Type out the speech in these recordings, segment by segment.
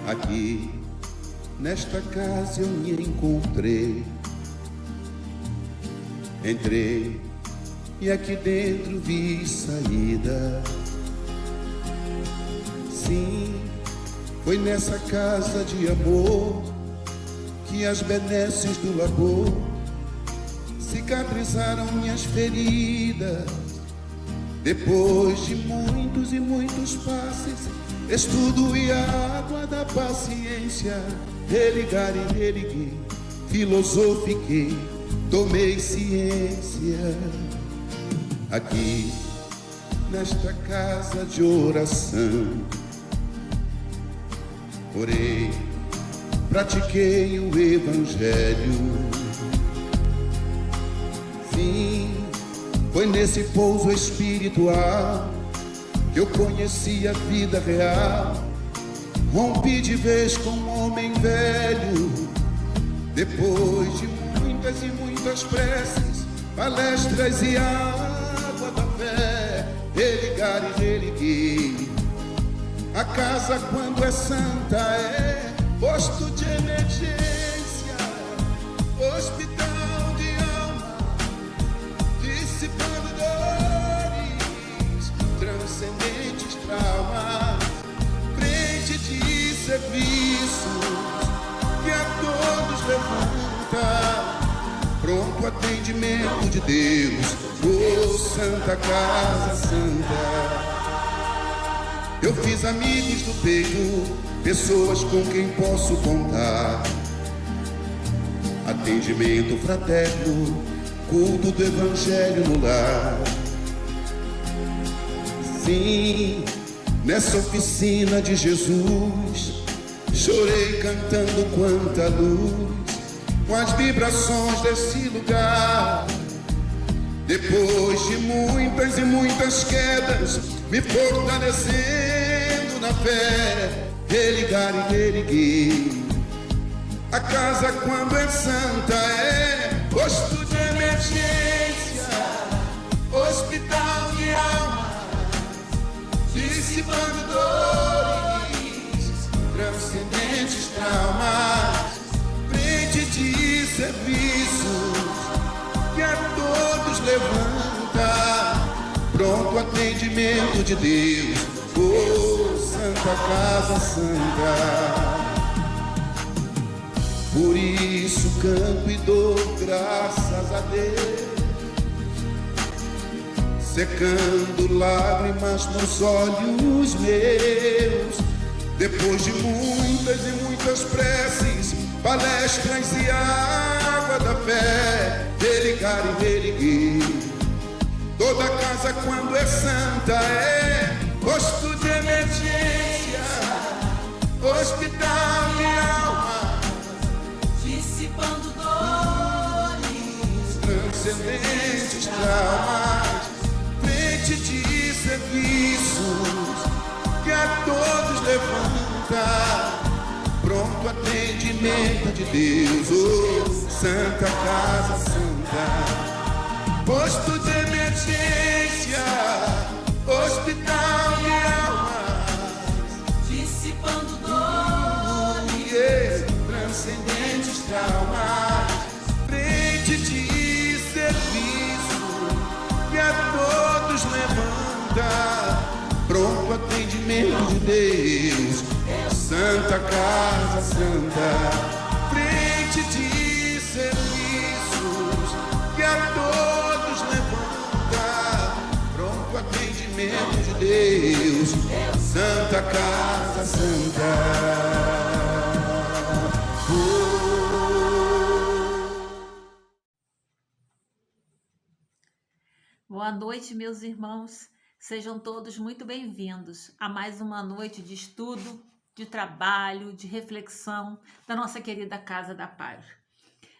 Aqui, nesta casa eu me encontrei. Entrei e aqui dentro vi saída. Sim, foi nessa casa de amor que as benesses do labor cicatrizaram minhas feridas. Depois de muitos e muitos passes, estudo e a água da paciência, religar e religuei, filosofiquei, tomei ciência. Aqui, nesta casa de oração, orei, pratiquei o evangelho. Sim, foi nesse pouso espiritual que eu conheci a vida real. Rompi de vez com um homem velho. Depois de muitas e muitas preces, palestras e água da fé, religar e religuei. A casa, quando é santa, é posto de emergência, hospital de alma, dissipando dores, transcendentes traumas, frente de serviços que a todos levanta, pronto atendimento de Deus, oh Santa Casa Santa. Eu fiz amigos do peito, pessoas com quem posso contar, atendimento fraterno, culto do evangelho no lar. Sim, nessa oficina de Jesus, chorei cantando quanta luz, com as vibrações desse lugar. Depois de muitas e muitas quedas, me fortalecendo na fé, religar e religuei. A casa, quando é santa, é posto de emergência, hospital de alma, dissipando dores, transcendentes traumas, frente de serviços que a todos levanta, pronto atendimento de Deus, oh Santa Casa Santa. Por isso canto e dou graças a Deus, secando lágrimas nos olhos meus. Depois de muitas e muitas preces, palestras e água da fé, religar e religuei. Toda casa, quando é santa, é posto de emergência, hospital de alma, dissipando dores, transcendentes traumas, frente de serviços que a todos levanta, pronto atendimento de Deus, oh Santa Casa Santa. Posto de emergência, hospital de almas, dissipando dores, transcendentes traumas, frente de serviço que a todos levanta, pronto atendimento de Deus, Santa Casa Santa. Frente de serviços que a todos levanta, pronto atendimento de Deus, Santa Casa Santa. Boa noite, meus irmãos. Sejam todos muito bem-vindos a mais uma noite de estudo, de trabalho, de reflexão da nossa querida Casa da Paz.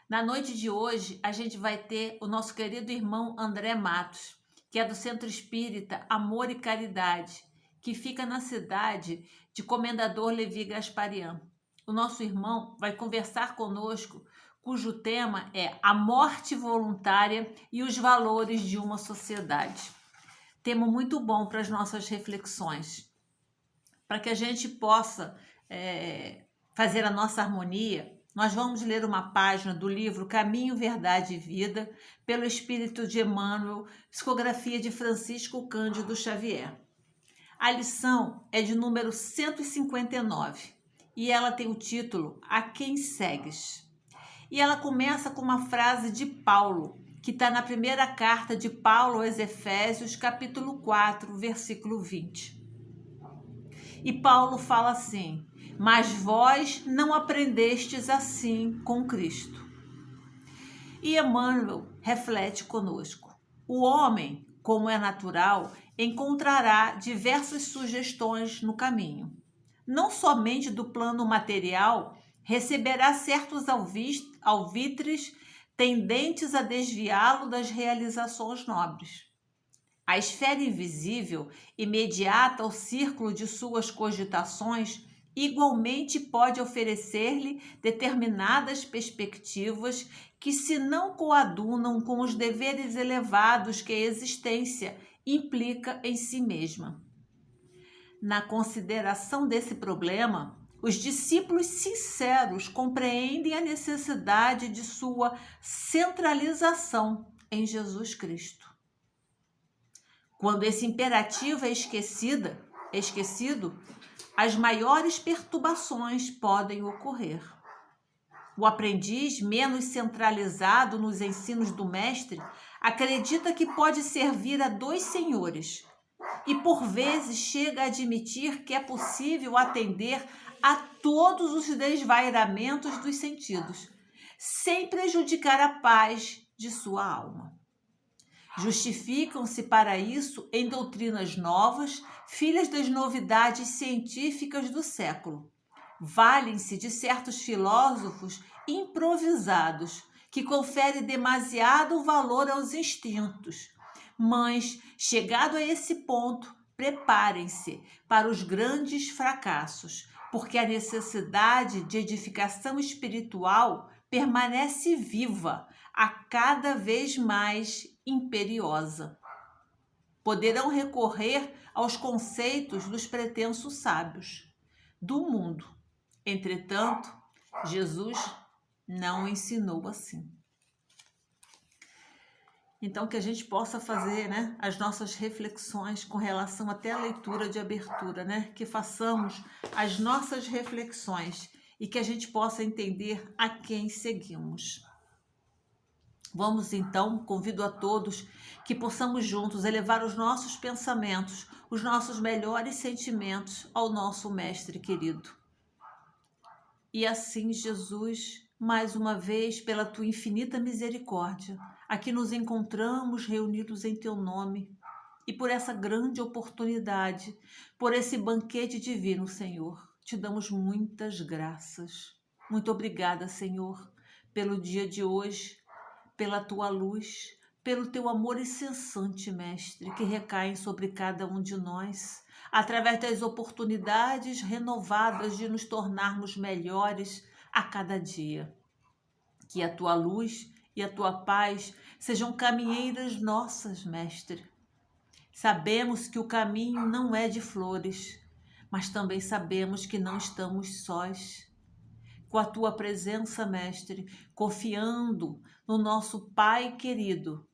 Na noite de hoje, a gente vai ter o nosso querido irmão André Matos, que é do Centro Espírita Amor e Caridade, que fica na cidade de Comendador Levi Gasparian. O nosso irmão vai conversar conosco, cujo tema é a morte voluntária e os valores de uma sociedade. tema muito bom para as nossas reflexões, para que a gente possa fazer a nossa harmonia. Nós vamos ler uma página do livro Caminho, Verdade e Vida, pelo Espírito de Emmanuel, psicografia de Francisco Cândido Xavier. A lição é de número 159 e ela tem o título A Quem Segues? E ela começa com uma frase de Paulo, que está na primeira carta de Paulo aos Efésios, capítulo 4, versículo 20. E Paulo fala assim: mas vós não aprendestes assim com Cristo. E Emmanuel reflete conosco: o homem, como é natural, encontrará diversas sugestões no caminho. Não somente do plano material, receberá certos alvitres tendentes a desviá-lo das realizações nobres. A esfera invisível, imediata ao círculo de suas cogitações, igualmente pode oferecer-lhe determinadas perspectivas que se não coadunam com os deveres elevados que a existência implica em si mesma. Na consideração desse problema, os discípulos sinceros compreendem a necessidade de sua centralização em Jesus Cristo. Quando esse imperativo é esquecido, as maiores perturbações podem ocorrer. O aprendiz, menos centralizado nos ensinos do mestre, acredita que pode servir a dois senhores e, por vezes, chega a admitir que é possível atender a todos os desvairamentos dos sentidos, sem prejudicar a paz de sua alma. Justificam-se para isso em doutrinas novas, filhas das novidades científicas do século. Valem-se de certos filósofos improvisados, que conferem demasiado valor aos instintos. Mas, chegado a esse ponto, preparem-se para os grandes fracassos, porque a necessidade de edificação espiritual permanece viva, a cada vez mais imperiosa. Poderão recorrer aos conceitos dos pretensos sábios do mundo. Entretanto, Jesus não ensinou assim. Então, que a gente possa fazer, as nossas reflexões com relação até à leitura de abertura, que façamos as nossas reflexões e que a gente possa entender a quem seguimos. Vamos então, convido a todos que possamos juntos elevar os nossos pensamentos, os nossos melhores sentimentos ao nosso Mestre querido. E assim, Jesus, mais uma vez, pela tua infinita misericórdia, aqui nos encontramos reunidos em teu nome e por essa grande oportunidade, por esse banquete divino, Senhor, te damos muitas graças. Muito obrigada, Senhor, pelo dia de hoje, pela tua luz, pelo teu amor incessante, Mestre, que recai sobre cada um de nós, através das oportunidades renovadas de nos tornarmos melhores a cada dia. Que a tua luz e a tua paz sejam caminheiras nossas, Mestre. Sabemos que o caminho não é de flores, mas também sabemos que não estamos sós. Com a tua presença, Mestre, confiando no nosso Pai querido,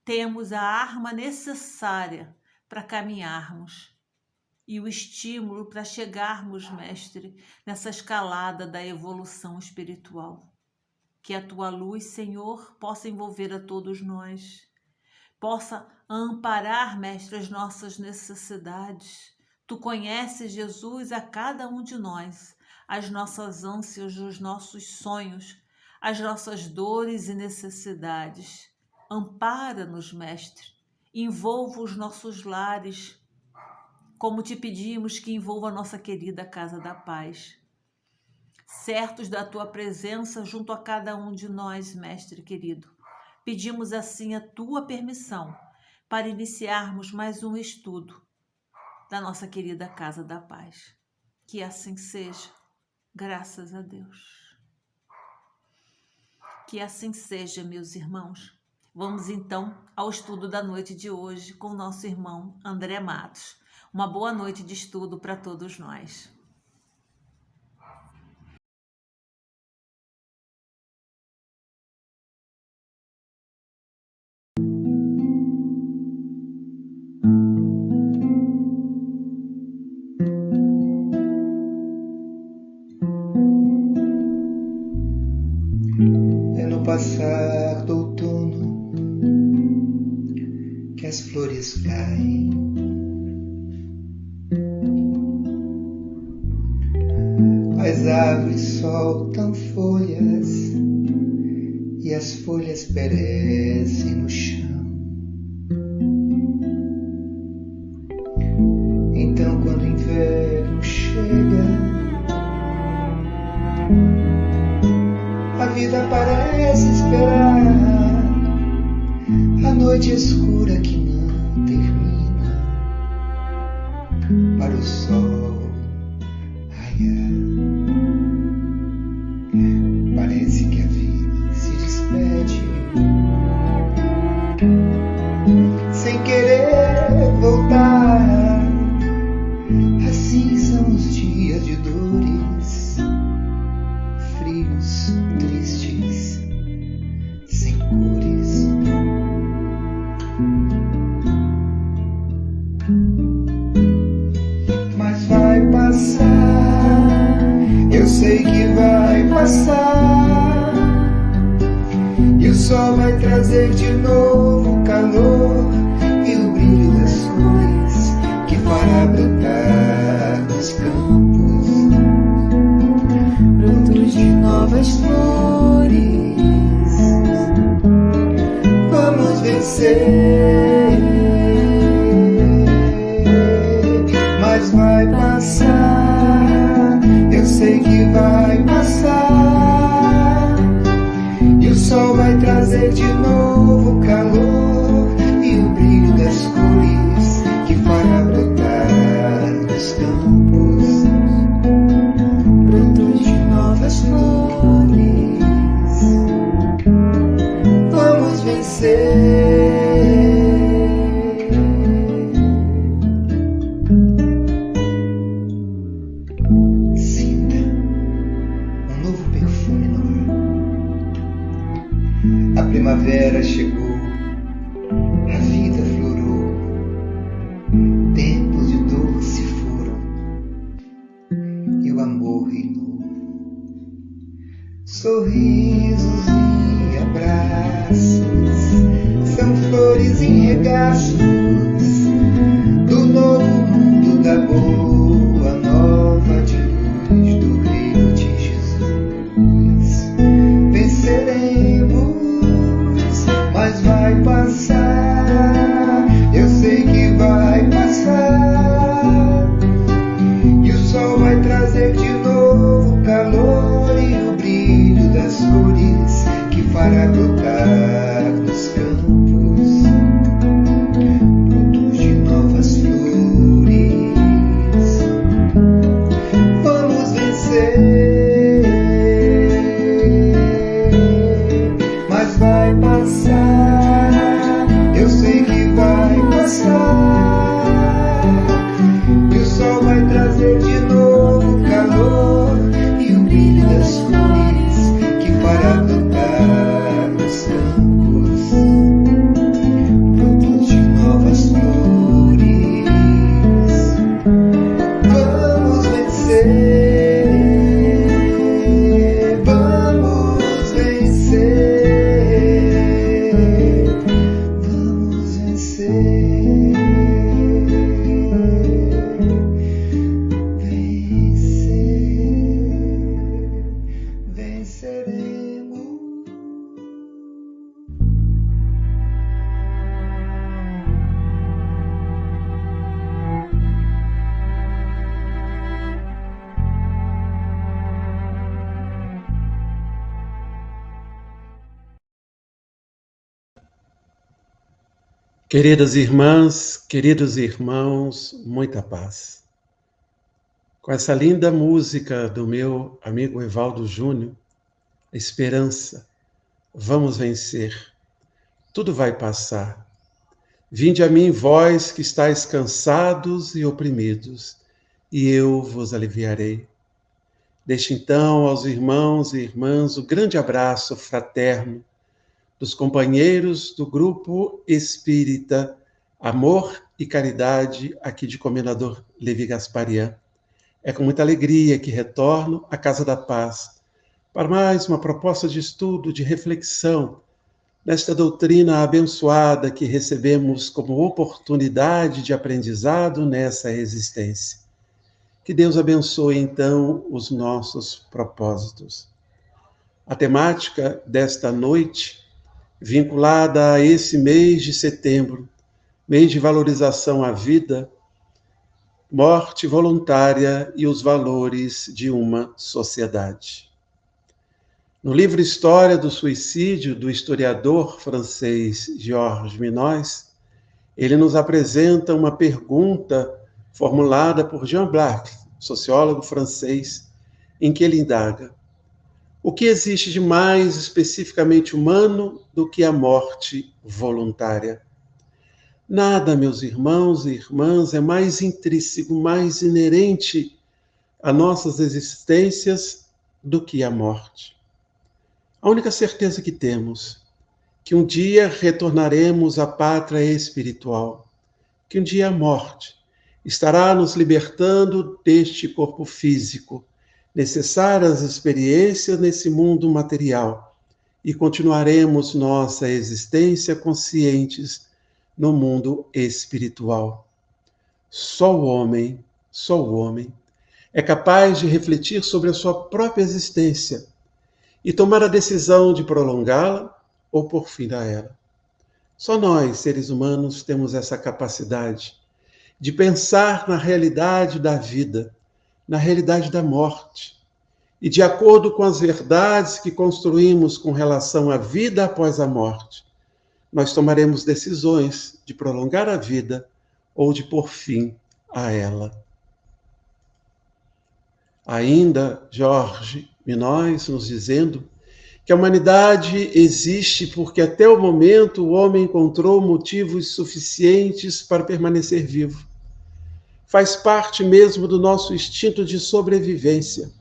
temos a arma necessária para caminharmos e o estímulo para chegarmos, Mestre, nessa escalada da evolução espiritual. Que a tua luz, Senhor, possa envolver a todos nós, possa amparar, Mestre, as nossas necessidades. Tu conheces, Jesus, a cada um de nós, as nossas ânsias, os nossos sonhos, as nossas dores e necessidades. Ampara-nos, Mestre, envolva os nossos lares, como te pedimos que envolva a nossa querida Casa da Paz. Certos da tua presença junto a cada um de nós, Mestre querido, pedimos assim a tua permissão para iniciarmos mais um estudo da nossa querida Casa da Paz. Que assim seja. Graças a Deus. Que assim seja, meus irmãos. Vamos então ao estudo da noite de hoje com o nosso irmão André Matos. Uma boa noite de estudo para todos nós. É no passar do outono que as flores caem. As árvores soltam folhas e as folhas perecem no chão. Então, quando o inverno chega, a vida parece esperar a noite escura que não termina para o sol raiar. Parece que a vida se despede sem querer voltar. Assim são os dias de dores, frios, tristes, sem cores. Mas vai passar, eu sei que vai passar, e o sol vai trazer de novo o calor e o brilho das cores que fará brotar nos campos brotos de novas flores. Vamos vencer, mas vai passar, eu sei que vai passar, e o sol vai trazer de novo o calor e o brilho das cores que fará brotar nos campos brotos de novas flores. Vamos vencer. Sinta um novo perfume no ar. A primavera chegou, a vida florou, tempos de dor se foram e o amor reinou. Sorrisos e abraços são flores em regaços do novo mundo, da boa nova de luz, do reino de Jesus. Venceremos, mas vai passar, eu sei que vai passar, e o sol vai trazer de novo o calor e o brilho das cores que fará brotar nos campos brotos de novas flores. Vamos vencer, mas vai passar, eu sei que vai passar, e o sol vai trazer de novo o calor e o brilho das cores que fará brotar nos campos brotos de novas flores. Vamos vencer, vamos vencer, vamos vencer, venceremos. Queridas irmãs, queridos irmãos, muita paz. Com essa linda música do meu amigo Evaldo Júnior, Esperança, vamos vencer. tudo vai passar. Vinde a mim, vós que estáis cansados e oprimidos, e eu vos aliviarei. Deixe então aos irmãos e irmãs o grande abraço fraterno dos companheiros do Grupo Espírita Amor e Caridade, aqui de Comendador Levi Gasparian. É com muita alegria que retorno à Casa da Paz para mais uma proposta de estudo, de reflexão, nesta doutrina abençoada que recebemos como oportunidade de aprendizado nessa existência. Que Deus abençoe, então, os nossos propósitos. A temática desta noite, vinculada a esse mês de setembro, mês de valorização à vida, morte voluntária e os valores de uma sociedade. No livro História do Suicídio, do historiador francês Georges Minois, ele nos apresenta uma pergunta formulada por Jean Black, sociólogo francês, em que ele indaga: o que existe de mais especificamente humano do que a morte voluntária? Nada, meus irmãos e irmãs, é mais intrínseco, mais inerente a nossas existências do que a morte. A única certeza que temos, que um dia retornaremos à pátria espiritual, que um dia a morte estará nos libertando deste corpo físico, necessárias experiências nesse mundo material, e continuaremos nossa existência conscientes no mundo espiritual. Só o homem é capaz de refletir sobre a sua própria existência e tomar a decisão de prolongá-la ou pôr fim a ela. Só nós, seres humanos, temos essa capacidade de pensar na realidade da vida, na realidade da morte, e de acordo com as verdades que construímos com relação à vida após a morte, nós tomaremos decisões de prolongar a vida ou de pôr fim a ela. Ainda, Georges Minois nos dizendo que a humanidade existe porque até o momento o homem encontrou motivos suficientes para permanecer vivo. Faz parte mesmo do nosso instinto de sobrevivência.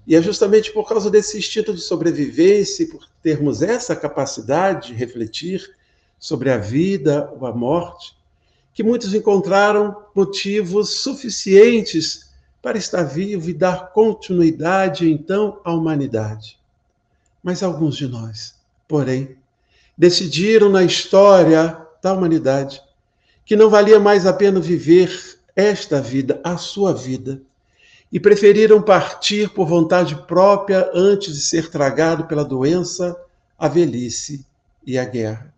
E é justamente por causa desse instinto de sobrevivência e por termos essa capacidade de refletir sobre a vida ou a morte, que muitos encontraram motivos suficientes para estar vivo e dar continuidade, então, à humanidade. Mas alguns de nós, porém, decidiram na história da humanidade que não valia mais a pena viver esta vida, a sua vida, e preferiram partir por vontade própria antes de ser tragado pela doença, a velhice e a guerra.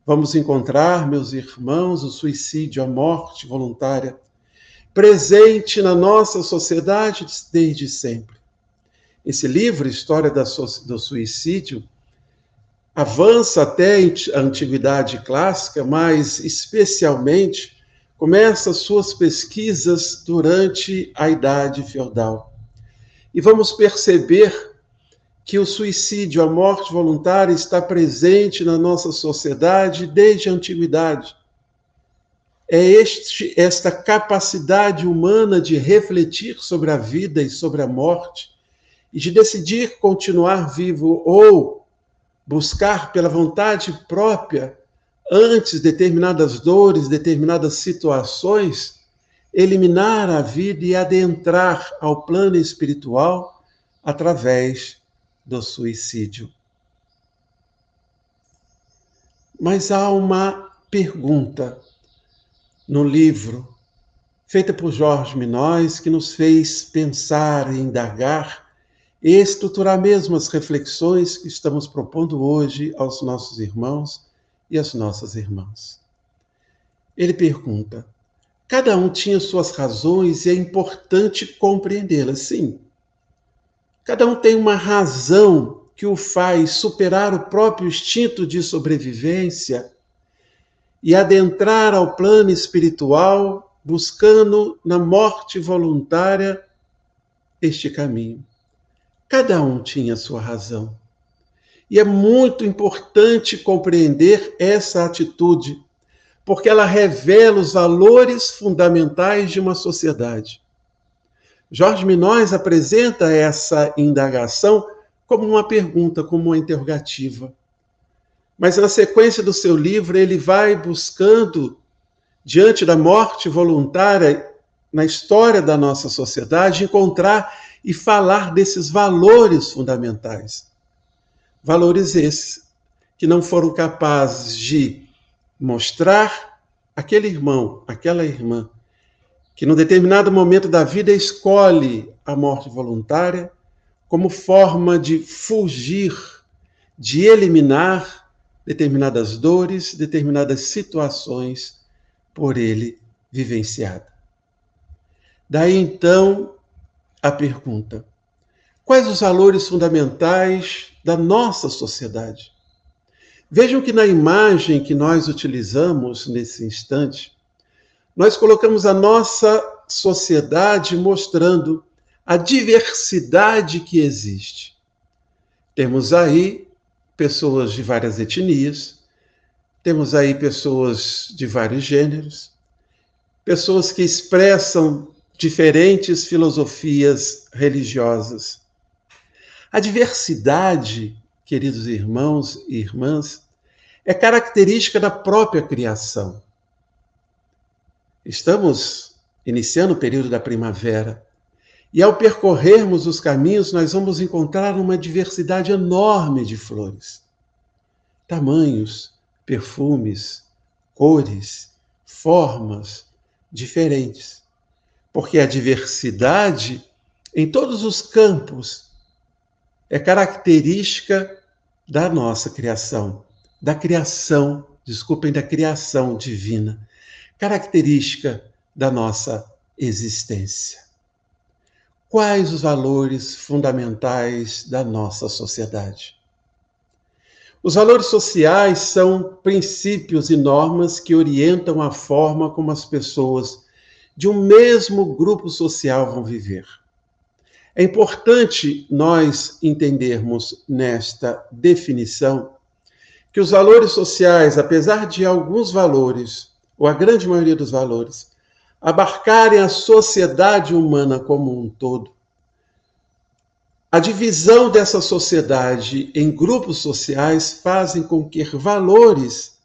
Vamos encontrar, meus irmãos, o suicídio, a morte voluntária, presente na nossa sociedade desde sempre. Esse livro, História do Suicídio, avança até a Antiguidade Clássica, mas especialmente começa suas pesquisas durante a Idade Feudal. E vamos perceber que o suicídio, a morte voluntária, está presente na nossa sociedade desde a Antiguidade. É esta capacidade humana de refletir sobre a vida e sobre a morte, e de decidir continuar vivo ou buscar pela vontade própria, antes determinadas dores, determinadas situações, eliminar a vida e adentrar ao plano espiritual através do suicídio. Mas há uma pergunta no livro, feita por Georges Minois, que nos fez pensar e indagar e estruturar mesmo as reflexões que estamos propondo hoje aos nossos irmãos e às nossas irmãs. Ele pergunta: cada um tinha suas razões e é importante compreendê-las, sim. Cada um tem uma razão que o faz superar o próprio instinto de sobrevivência e adentrar ao plano espiritual, buscando na morte voluntária este caminho. Cada um tinha sua razão. E é muito importante compreender essa atitude, porque ela revela os valores fundamentais de uma sociedade. Jorge Minóis apresenta essa indagação como uma pergunta, como uma interrogativa. Mas na sequência do seu livro, ele vai buscando, diante da morte voluntária na história da nossa sociedade, encontrar e falar desses valores fundamentais. Valores esses que não foram capazes de mostrar aquele irmão, aquela irmã, que num determinado momento da vida escolhe a morte voluntária como forma de fugir, de eliminar determinadas dores, determinadas situações por ele vivenciada. Daí então a pergunta: quais os valores fundamentais da nossa sociedade? Vejam que na imagem que nós utilizamos nesse instante, nós colocamos a nossa sociedade mostrando a diversidade que existe. Temos aí pessoas de várias etnias, temos aí pessoas de vários gêneros, pessoas que expressam diferentes filosofias religiosas. A diversidade, queridos irmãos e irmãs, é característica da própria criação. Estamos iniciando o período da primavera e, ao percorrermos os caminhos, nós vamos encontrar uma diversidade enorme de flores. Tamanhos, perfumes, cores, formas diferentes. Porque a diversidade, em todos os campos, é característica da nossa criação, da criação divina, característica da nossa existência. Quais os valores fundamentais da nossa sociedade? Os valores sociais são princípios e normas que orientam a forma como as pessoas de um mesmo grupo social vão viver. É importante nós entendermos nesta definição que os valores sociais, apesar de alguns valores, ou a grande maioria dos valores, abarcarem a sociedade humana como um todo, a divisão dessa sociedade em grupos sociais fazem com que valores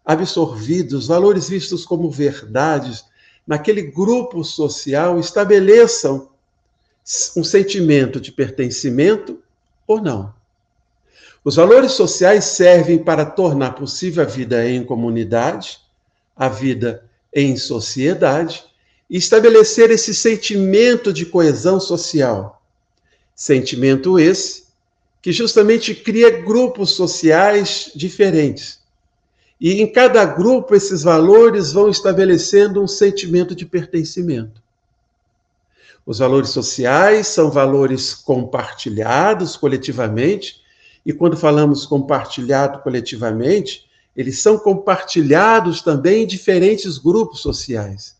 absorvidos, valores vistos como verdades, naquele grupo social estabeleçam um sentimento de pertencimento ou não. Os valores sociais servem para tornar possível a vida em comunidade, a vida em sociedade, e estabelecer esse sentimento de coesão social. Sentimento esse que justamente cria grupos sociais diferentes. E em cada grupo esses valores vão estabelecendo um sentimento de pertencimento. Os valores sociais são valores compartilhados coletivamente, e quando falamos compartilhado coletivamente, eles são compartilhados também em diferentes grupos sociais.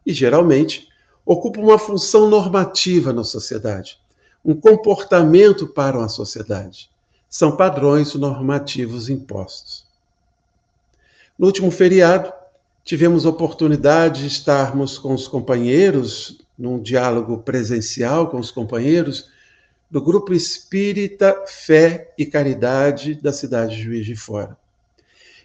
E, geralmente, ocupam uma função normativa na sociedade, um comportamento para uma sociedade. São padrões normativos impostos. No último feriado, tivemos a oportunidade de estarmos com os companheiros, num diálogo presencial com os companheiros, do Grupo Espírita Fé e Caridade da cidade de Juiz de Fora.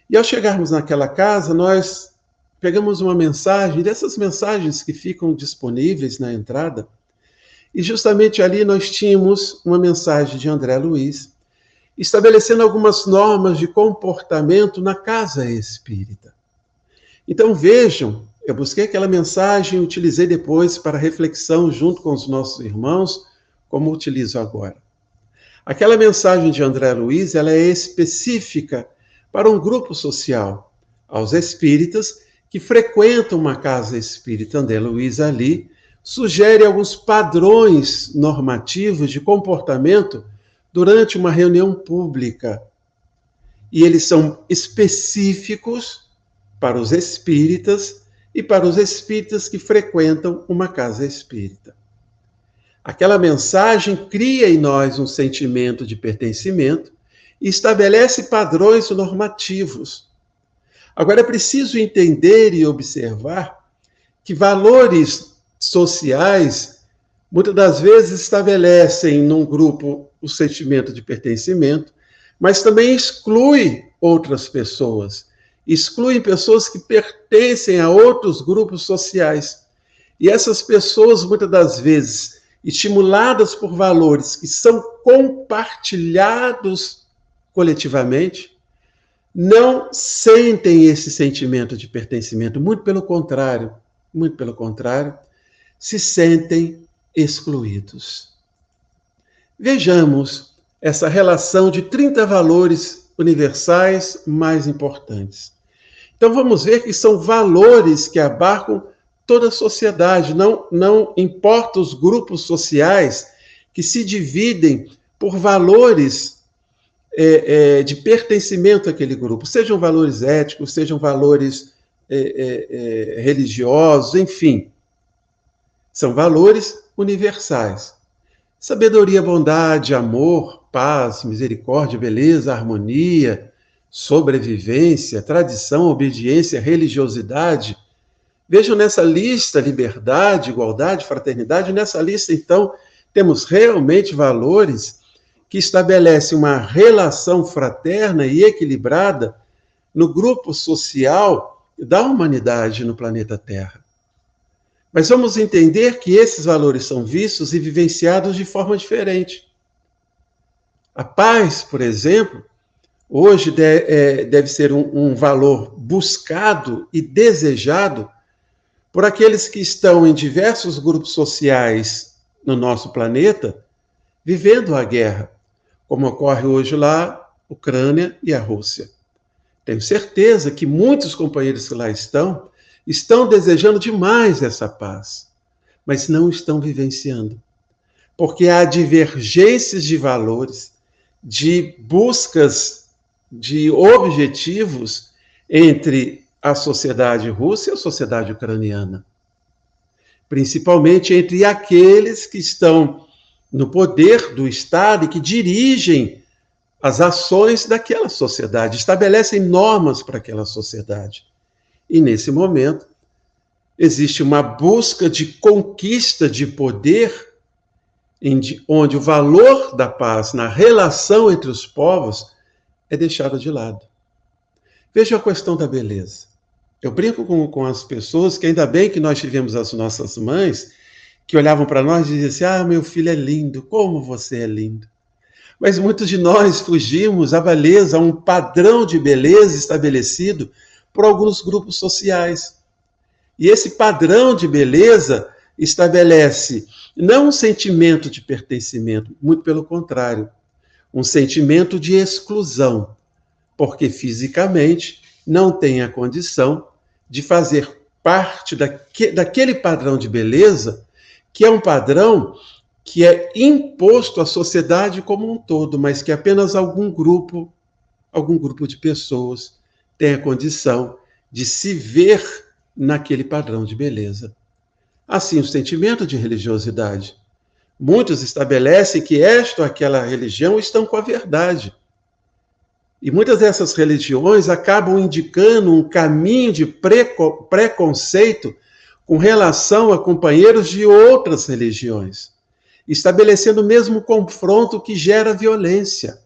E ao chegarmos naquela casa, nós pegamos uma mensagem, dessas mensagens que ficam disponíveis na entrada, e justamente ali nós tínhamos uma mensagem de André Luiz, estabelecendo algumas normas de comportamento na casa espírita. Então vejam, eu busquei aquela mensagem e utilizei depois para reflexão junto com os nossos irmãos, como utilizo agora. Aquela mensagem de André Luiz, ela é específica para um grupo social, aos espíritas que frequentam uma casa espírita. André Luiz ali sugere alguns padrões normativos de comportamento durante uma reunião pública. E eles são específicos para os espíritas e para os espíritas que frequentam uma casa espírita. Aquela mensagem cria em nós um sentimento de pertencimento e estabelece padrões normativos. Agora, é preciso entender e observar que valores sociais, muitas das vezes, estabelecem num grupo o sentimento de pertencimento, mas também exclui outras pessoas, excluem pessoas que pertencem a outros grupos sociais. E essas pessoas, muitas das vezes, estimuladas por valores que são compartilhados coletivamente, não sentem esse sentimento de pertencimento, muito pelo contrário, se sentem excluídos. Vejamos essa relação de 30 valores universais mais importantes. Então vamos ver que são valores que abarcam toda a sociedade, não importa os grupos sociais que se dividem por valores de pertencimento àquele grupo, sejam valores éticos, sejam valores religiosos, enfim. São valores universais. Sabedoria, bondade, amor, paz, misericórdia, beleza, harmonia, sobrevivência, tradição, obediência, religiosidade. Vejam nessa lista liberdade, igualdade, fraternidade. Nessa lista, então, temos realmente valores que estabelecem uma relação fraterna e equilibrada no grupo social da humanidade no planeta Terra. Mas vamos entender que esses valores são vistos e vivenciados de forma diferente. A paz, por exemplo, hoje deve ser um valor buscado e desejado por aqueles que estão em diversos grupos sociais no nosso planeta, vivendo a guerra, como ocorre hoje lá, Ucrânia e a Rússia. Tenho certeza que muitos companheiros que lá estão desejando demais essa paz, mas não estão vivenciando. Porque há divergências de valores, de buscas, de objetivos entre a sociedade russa e a sociedade ucraniana. Principalmente entre aqueles que estão no poder do Estado e que dirigem as ações daquela sociedade, estabelecem normas para aquela sociedade. E, nesse momento, existe uma busca de conquista de poder, onde o valor da paz na relação entre os povos é deixado de lado. Veja a questão da beleza. Eu brinco com as pessoas que ainda bem que nós tivemos as nossas mães, que olhavam para nós e diziam assim, meu filho é lindo, como você é lindo. Mas muitos de nós fugimos à beleza, a um padrão de beleza estabelecido por alguns grupos sociais. E esse padrão de beleza estabelece não um sentimento de pertencimento, muito pelo contrário, um sentimento de exclusão, porque fisicamente não tem a condição de fazer parte daquele padrão de beleza, que é um padrão que é imposto à sociedade como um todo, mas que apenas algum grupo de pessoas tem a condição de se ver naquele padrão de beleza. Assim, o sentimento de religiosidade. Muitos estabelecem que esta ou aquela religião estão com a verdade. E muitas dessas religiões acabam indicando um caminho de preconceito com relação a companheiros de outras religiões, estabelecendo o mesmo confronto que gera violência.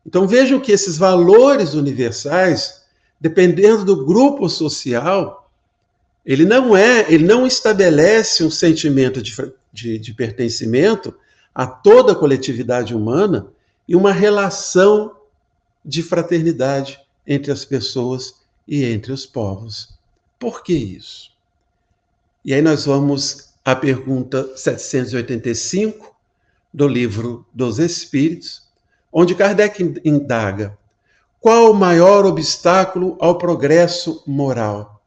Então vejam que esses valores universais, dependendo do grupo social, ele não estabelece um sentimento de pertencimento a toda a coletividade humana e uma relação de fraternidade entre as pessoas e entre os povos. Por que isso? E aí nós vamos à pergunta 785 do Livro dos Espíritos, onde Kardec indaga: qual o maior obstáculo ao progresso moral?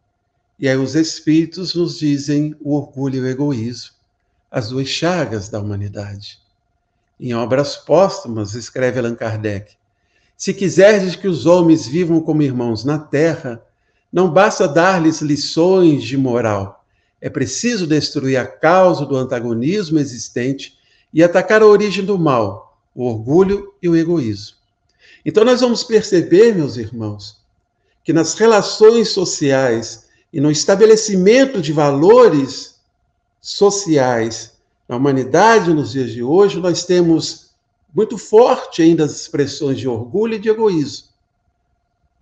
E aí os Espíritos nos dizem o orgulho e o egoísmo, as duas chagas da humanidade. Em Obras Póstumas, escreve Allan Kardec: se quiserdes que os homens vivam como irmãos na terra, não basta dar-lhes lições de moral. É preciso destruir a causa do antagonismo existente e atacar a origem do mal, o orgulho e o egoísmo. Então nós vamos perceber, meus irmãos, que nas relações sociais e no estabelecimento de valores sociais na humanidade nos dias de hoje, nós temos muito forte ainda as expressões de orgulho e de egoísmo,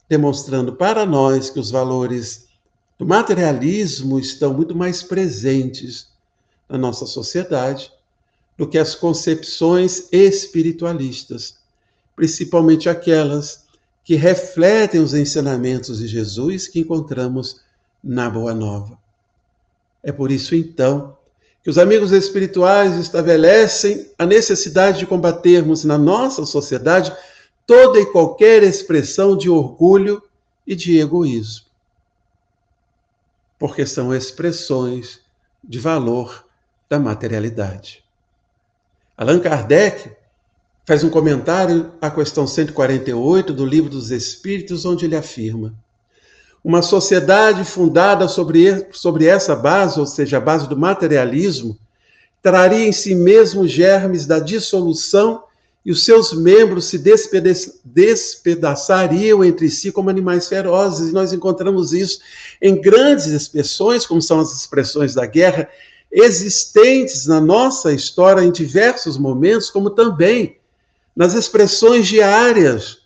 demonstrando para nós que os valores do materialismo estão muito mais presentes na nossa sociedade do que as concepções espiritualistas, principalmente aquelas que refletem os ensinamentos de Jesus que encontramos na Boa Nova. É por isso, então, que os amigos espirituais estabelecem a necessidade de combatermos na nossa sociedade toda e qualquer expressão de orgulho e de egoísmo, porque são expressões de valor da materialidade. Allan Kardec faz um comentário à questão 148 do Livro dos Espíritos, onde ele afirma: uma sociedade fundada sobre essa base, ou seja, a base do materialismo, traria em si mesmo germes da dissolução e os seus membros se despedaçariam entre si como animais ferozes. E nós encontramos isso em grandes expressões, como são as expressões da guerra, existentes na nossa história em diversos momentos, como também nas expressões diárias,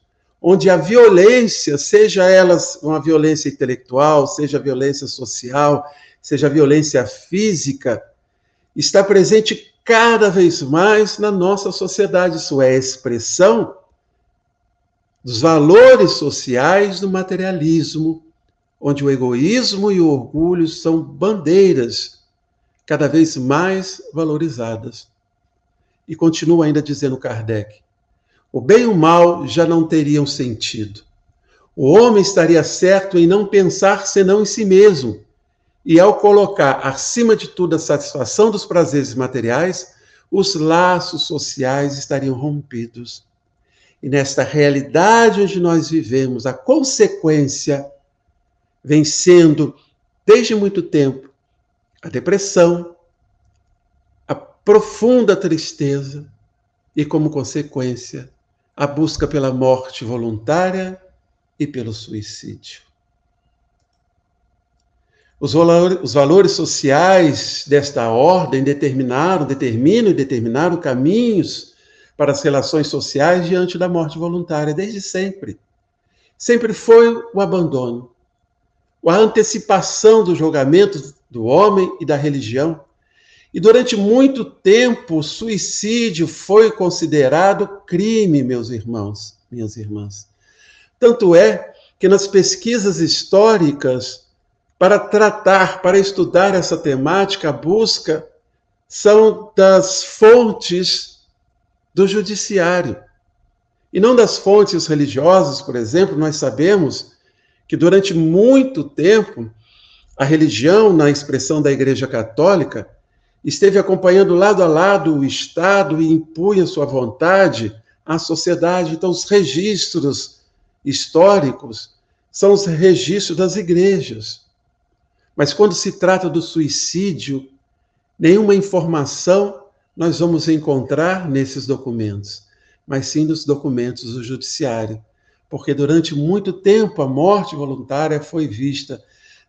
onde a violência, seja ela uma violência intelectual, seja a violência social, seja a violência física, está presente cada vez mais na nossa sociedade. Isso é a expressão dos valores sociais do materialismo, onde o egoísmo e o orgulho são bandeiras cada vez mais valorizadas. E continua ainda dizendo Kardec: o bem e o mal já não teriam sentido. O homem estaria certo em não pensar senão em si mesmo, e ao colocar acima de tudo a satisfação dos prazeres materiais, os laços sociais estariam rompidos. E nesta realidade onde nós vivemos, a consequência vem sendo, desde muito tempo, a depressão, a profunda tristeza e, como consequência, a busca pela morte voluntária e pelo suicídio. Os valores sociais desta ordem determinaram caminhos para as relações sociais diante da morte voluntária, desde sempre. Sempre foi o abandono, a antecipação do julgamento do homem e da religião. E durante muito tempo, o suicídio foi considerado crime, meus irmãos, minhas irmãs. Tanto é que nas pesquisas históricas, para estudar essa temática, a busca são das fontes do judiciário. E não das fontes religiosas, por exemplo. Nós sabemos que durante muito tempo, a religião, na expressão da Igreja Católica, esteve acompanhando lado a lado o Estado e impunha sua vontade à sociedade. Então, os registros históricos são os registros das igrejas. Mas quando se trata do suicídio, nenhuma informação nós vamos encontrar nesses documentos, mas sim nos documentos do judiciário. Porque durante muito tempo a morte voluntária foi vista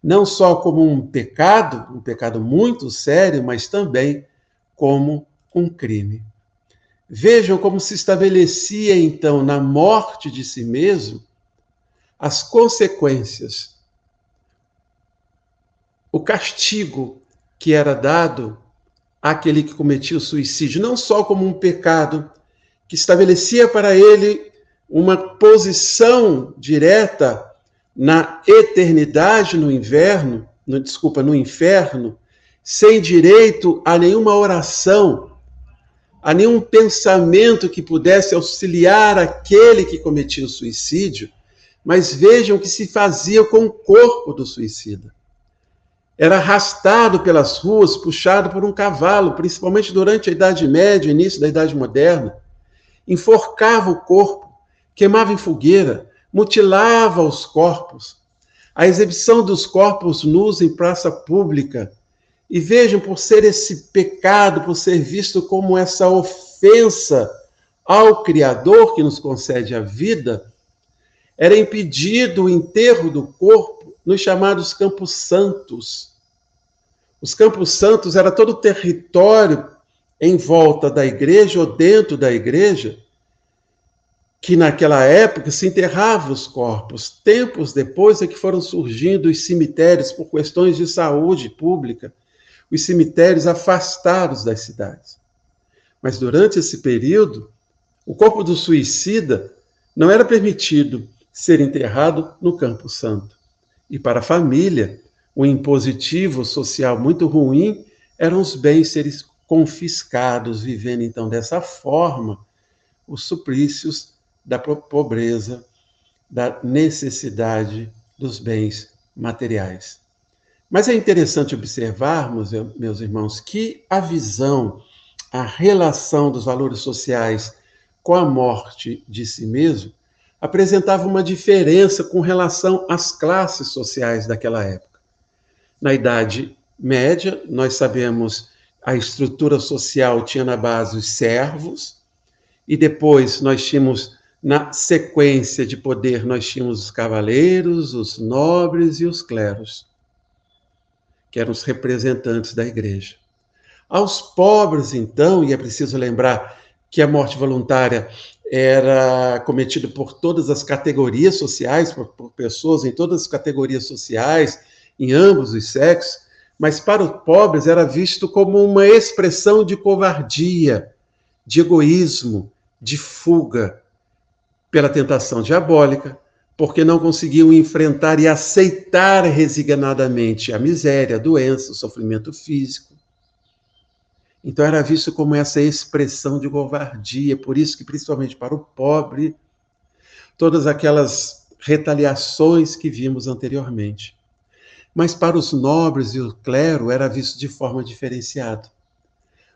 não só como um pecado muito sério, mas também como um crime. Vejam como se estabelecia, então, na morte de si mesmo, as consequências, o castigo que era dado àquele que cometia o suicídio, não só como um pecado que estabelecia para ele uma posição direta na eternidade, no inferno, sem direito a nenhuma oração, a nenhum pensamento que pudesse auxiliar aquele que cometia o suicídio, mas vejam o que se fazia com o corpo do suicida. Era arrastado pelas ruas, puxado por um cavalo, principalmente durante a Idade Média, início da Idade Moderna. Enforcava o corpo, queimava em fogueira, mutilava os corpos. A exibição dos corpos nus em praça pública. E vejam, por ser esse pecado, por ser visto como essa ofensa ao Criador que nos concede a vida, era impedido o enterro do corpo nos chamados Campos Santos. Os Campos Santos era todo o território em volta da igreja ou dentro da igreja, que naquela época se enterrava os corpos. Tempos depois é que foram surgindo os cemitérios por questões de saúde pública, os cemitérios afastados das cidades. Mas durante esse período, o corpo do suicida não era permitido ser enterrado no Campo Santo. E para a família, o impositivo social muito ruim eram os bens serem confiscados, vivendo então dessa forma os suplícios da pobreza, da necessidade dos bens materiais. Mas é interessante observarmos, meus irmãos, que a visão, a relação dos valores sociais com a morte de si mesmo apresentava uma diferença com relação às classes sociais daquela época. Na Idade Média, nós sabemos, a estrutura social tinha na base os servos, e depois nós tínhamos, na sequência de poder, nós tínhamos os cavaleiros, os nobres e os cleros, que eram os representantes da igreja. Aos pobres, então, e é preciso lembrar que a morte voluntária era cometida por todas as categorias sociais, por pessoas em todas as categorias sociais, em ambos os sexos, mas para os pobres era visto como uma expressão de covardia, de egoísmo, de fuga pela tentação diabólica, porque não conseguiam enfrentar e aceitar resignadamente a miséria, a doença, o sofrimento físico. Então era visto como essa expressão de covardia, por isso que, principalmente para o pobre, todas aquelas retaliações que vimos anteriormente. Mas para os nobres e o clero era visto de forma diferenciada.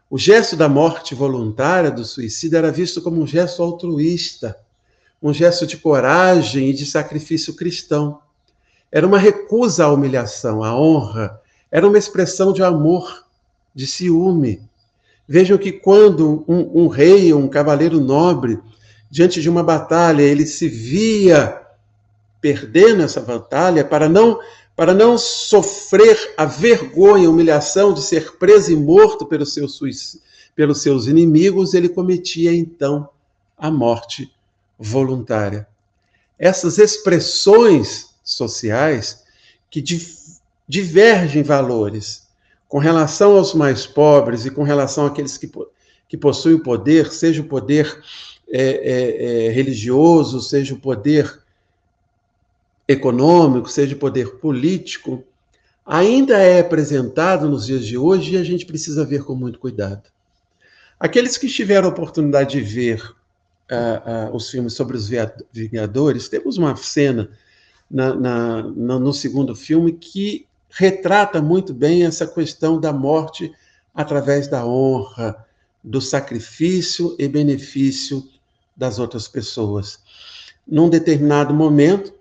O gesto da morte voluntária do suicida era visto como um gesto altruísta, um gesto de coragem e de sacrifício cristão. Era uma recusa à humilhação, à honra, era uma expressão de amor, de ciúme. Vejam que quando um rei, um cavaleiro nobre, diante de uma batalha, ele se via perdendo essa batalha para não sofrer a vergonha, a humilhação de ser preso e morto pelos seus inimigos, ele cometia então a morte voluntária. Essas expressões sociais que divergem valores com relação aos mais pobres e com relação àqueles que possuem o poder, seja o poder religioso, seja o poder econômico, seja o poder político, ainda é apresentado nos dias de hoje e a gente precisa ver com muito cuidado. Aqueles que tiveram a oportunidade de ver os filmes sobre os Vingadores, temos uma cena no segundo filme que retrata muito bem essa questão da morte através da honra, do sacrifício e benefício das outras pessoas. Num determinado momento,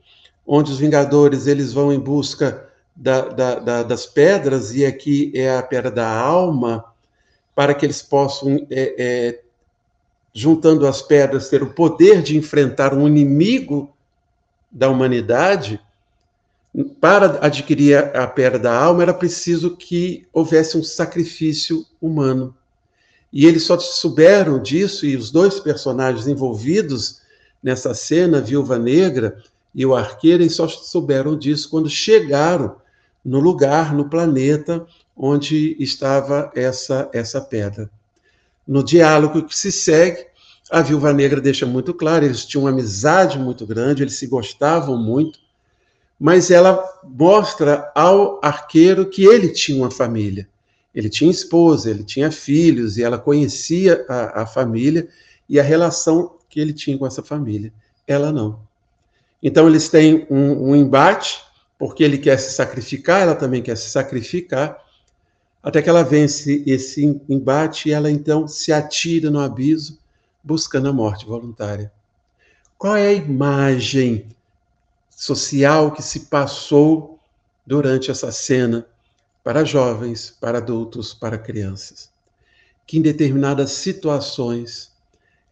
onde os Vingadores eles vão em busca das pedras, e aqui é a pedra da alma, para que eles possam, juntando as pedras, ter o poder de enfrentar um inimigo da humanidade. Para adquirir a pedra da alma, era preciso que houvesse um sacrifício humano. E eles só souberam disso, e os dois personagens envolvidos nessa cena, a Viúva Negra e o Arqueiro, eles só souberam disso quando chegaram no lugar, no planeta, onde estava essa pedra. No diálogo que se segue, a Viúva Negra deixa muito claro, eles tinham uma amizade muito grande, eles se gostavam muito, mas ela mostra ao Arqueiro que ele tinha uma família. Ele tinha esposa, ele tinha filhos, e ela conhecia a família e a relação que ele tinha com essa família. Ela não. Então eles têm um embate, porque ele quer se sacrificar, ela também quer se sacrificar, até que ela vence esse embate e ela então se atira no abismo, buscando a morte voluntária. Qual é a imagem social que se passou durante essa cena para jovens, para adultos, para crianças? Que em determinadas situações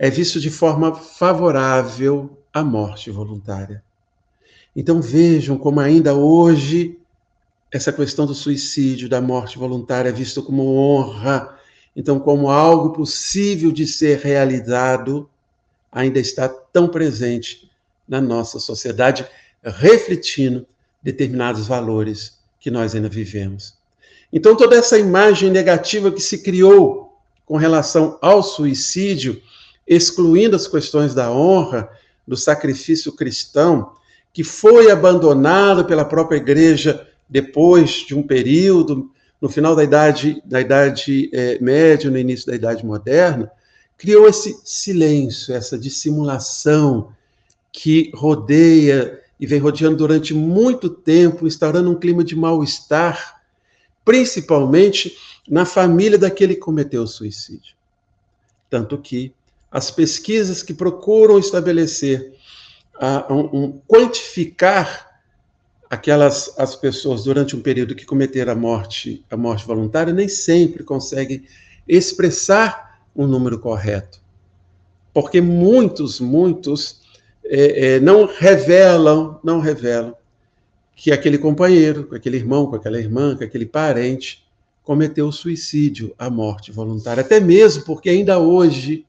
é visto de forma favorável a morte voluntária. Então vejam como ainda hoje essa questão do suicídio, da morte voluntária é visto como honra, então como algo possível de ser realizado, ainda está tão presente na nossa sociedade, refletindo determinados valores que nós ainda vivemos. Então toda essa imagem negativa que se criou com relação ao suicídio, excluindo as questões da honra, do sacrifício cristão, que foi abandonado pela própria igreja depois de um período, no final da Idade Média, no início da Idade Moderna, criou esse silêncio, essa dissimulação que rodeia e vem rodeando durante muito tempo, instaurando um clima de mal-estar, principalmente na família daquele que cometeu o suicídio. Tanto que as pesquisas que procuram estabelecer, quantificar as pessoas durante um período que cometeram a morte voluntária, nem sempre conseguem expressar um número correto. Porque muitos não revelam que aquele companheiro, com aquele irmão, com aquela irmã, com aquele parente, cometeu o suicídio, a morte voluntária. Até mesmo porque ainda hoje,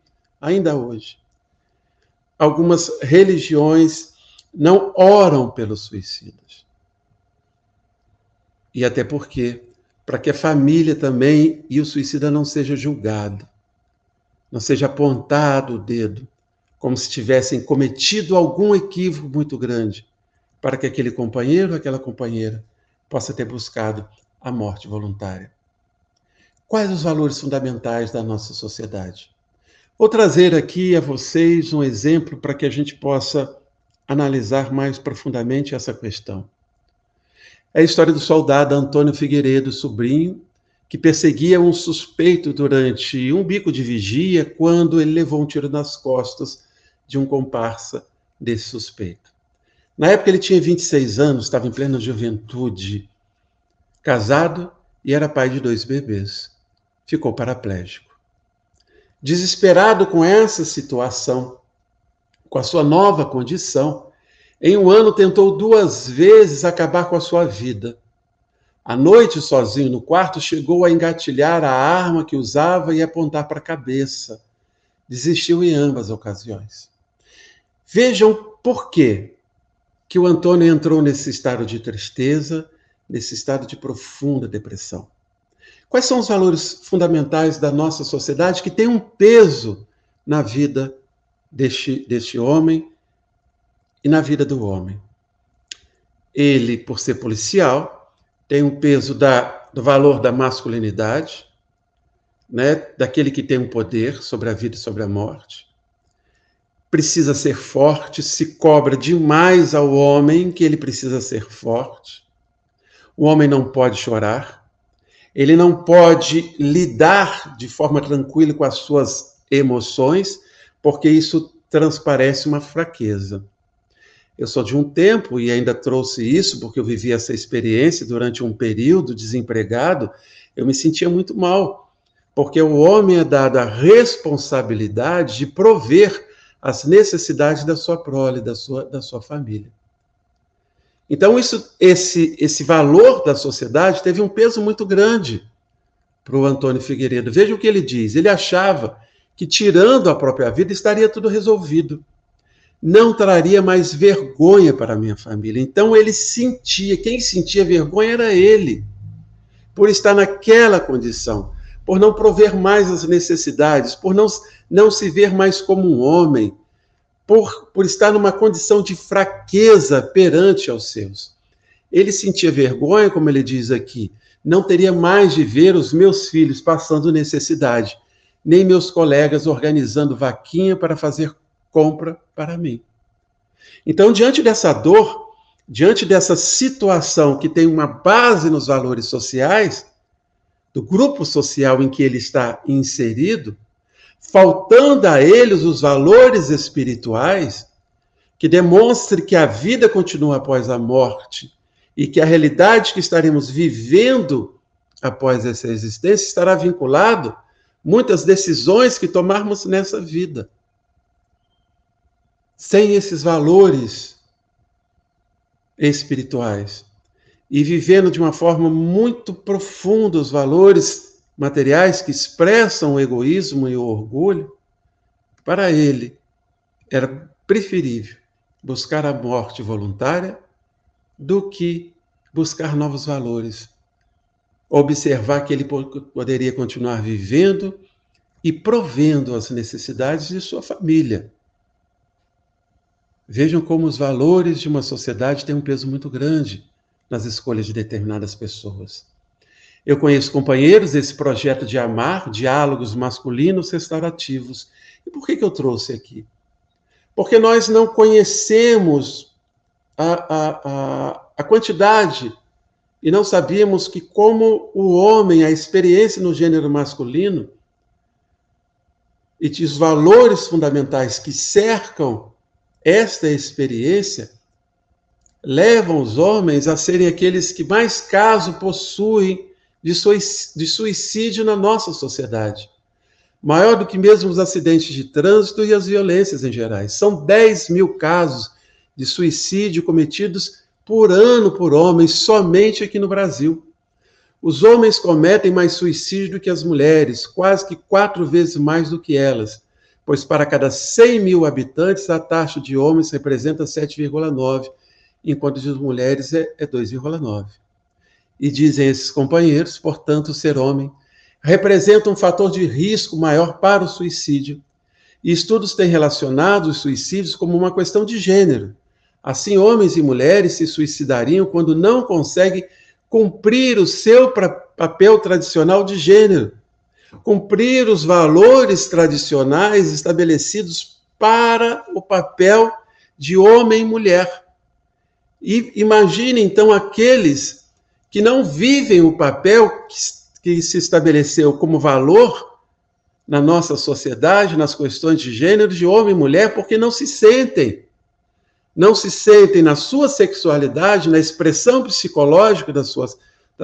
algumas religiões não oram pelos suicidas. E até porque, para que a família também e o suicida não seja julgado, não seja apontado o dedo, como se tivessem cometido algum equívoco muito grande, para que aquele companheiro, aquela companheira, possa ter buscado a morte voluntária. Quais os valores fundamentais da nossa sociedade? Vou trazer aqui a vocês um exemplo para que a gente possa analisar mais profundamente essa questão. É a história do soldado Antônio Figueiredo Sobrinho, que perseguia um suspeito durante um bico de vigia quando ele levou um tiro nas costas de um comparsa desse suspeito. Na época ele tinha 26 anos, estava em plena juventude, casado e era pai de 2 bebês. Ficou paraplégico. Desesperado com essa situação, com a sua nova condição, em um ano tentou 2 vezes acabar com a sua vida. À noite, sozinho no quarto, chegou a engatilhar a arma que usava e apontar para a cabeça. Desistiu em ambas ocasiões. Vejam por quê que o Antônio entrou nesse estado de tristeza, nesse estado de profunda depressão. Quais são os valores fundamentais da nossa sociedade que têm um peso na vida deste homem e na vida do homem? Ele, por ser policial, tem um peso do valor da masculinidade, né? Daquele que tem um poder sobre a vida e sobre a morte. Precisa ser forte, se cobra demais ao homem que ele precisa ser forte. O homem não pode chorar, ele não pode lidar de forma tranquila com as suas emoções, porque isso transparece uma fraqueza. Eu sou de um tempo, e ainda trouxe isso, porque eu vivi essa experiência durante um período desempregado, eu me sentia muito mal, porque o homem é dado a responsabilidade de prover as necessidades da sua prole, da sua família. Então, esse valor da sociedade teve um peso muito grande para o Antônio Figueiredo. Veja o que ele diz. Ele achava que, tirando a própria vida, estaria tudo resolvido. Não traria mais vergonha para a minha família. Então, ele sentia, quem sentia vergonha era ele, por estar naquela condição, por não prover mais as necessidades, por não se ver mais como um homem, por estar numa condição de fraqueza perante aos seus. Ele sentia vergonha, como ele diz aqui, não teria mais de ver os meus filhos passando necessidade, nem meus colegas organizando vaquinha para fazer compra para mim. Então, diante dessa dor, diante dessa situação que tem uma base nos valores sociais, do grupo social em que ele está inserido, faltando a eles os valores espirituais, que demonstre que a vida continua após a morte e que a realidade que estaremos vivendo após essa existência estará vinculado muitas decisões que tomarmos nessa vida. sem esses valores espirituais e vivendo de uma forma muito profunda os valores materiais que expressam o egoísmo e o orgulho, para ele era preferível buscar a morte voluntária do que buscar novos valores, observar que ele poderia continuar vivendo e provendo as necessidades de sua família. Vejam como os valores de uma sociedade têm um peso muito grande nas escolhas de determinadas pessoas. Eu conheço companheiros desse projeto de amar, diálogos masculinos restaurativos. E por que eu trouxe aqui? Porque nós não conhecemos a quantidade e não sabíamos que como o homem, a experiência no gênero masculino e os valores fundamentais que cercam esta experiência levam os homens a serem aqueles que mais casos possuem de suicídio na nossa sociedade. Maior do que mesmo os acidentes de trânsito e as violências em geral. São 10 mil casos de suicídio cometidos por ano por homens, somente aqui no Brasil. Os homens cometem mais suicídio do que as mulheres, quase que 4 vezes mais do que elas, pois para cada 100 mil habitantes, a taxa de homens representa 7,9, enquanto de mulheres é 2,9. E dizem esses companheiros, portanto, ser homem representa um fator de risco maior para o suicídio. E estudos têm relacionado os suicídios como uma questão de gênero. Assim, homens e mulheres se suicidariam quando não conseguem cumprir o seu papel tradicional de gênero, cumprir os valores tradicionais estabelecidos para o papel de homem e mulher. E imagine, então, aqueles que não vivem o papel que se estabeleceu como valor na nossa sociedade, nas questões de gênero, de homem e mulher, porque não se sentem na sua sexualidade, na expressão psicológica da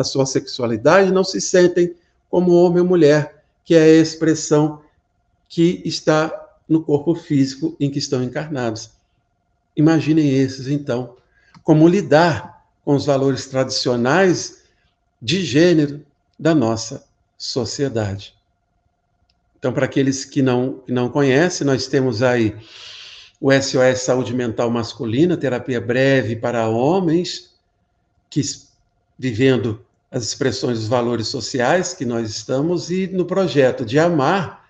sua sexualidade, não se sentem como homem ou mulher, que é a expressão que está no corpo físico em que estão encarnados. Imaginem esses, então, como lidar com os valores tradicionais de gênero da nossa sociedade. Então, para aqueles que não conhecem, nós temos aí o SOS Saúde Mental Masculina, terapia breve para homens, que vivendo as expressões dos valores sociais que nós estamos, e no projeto de amar,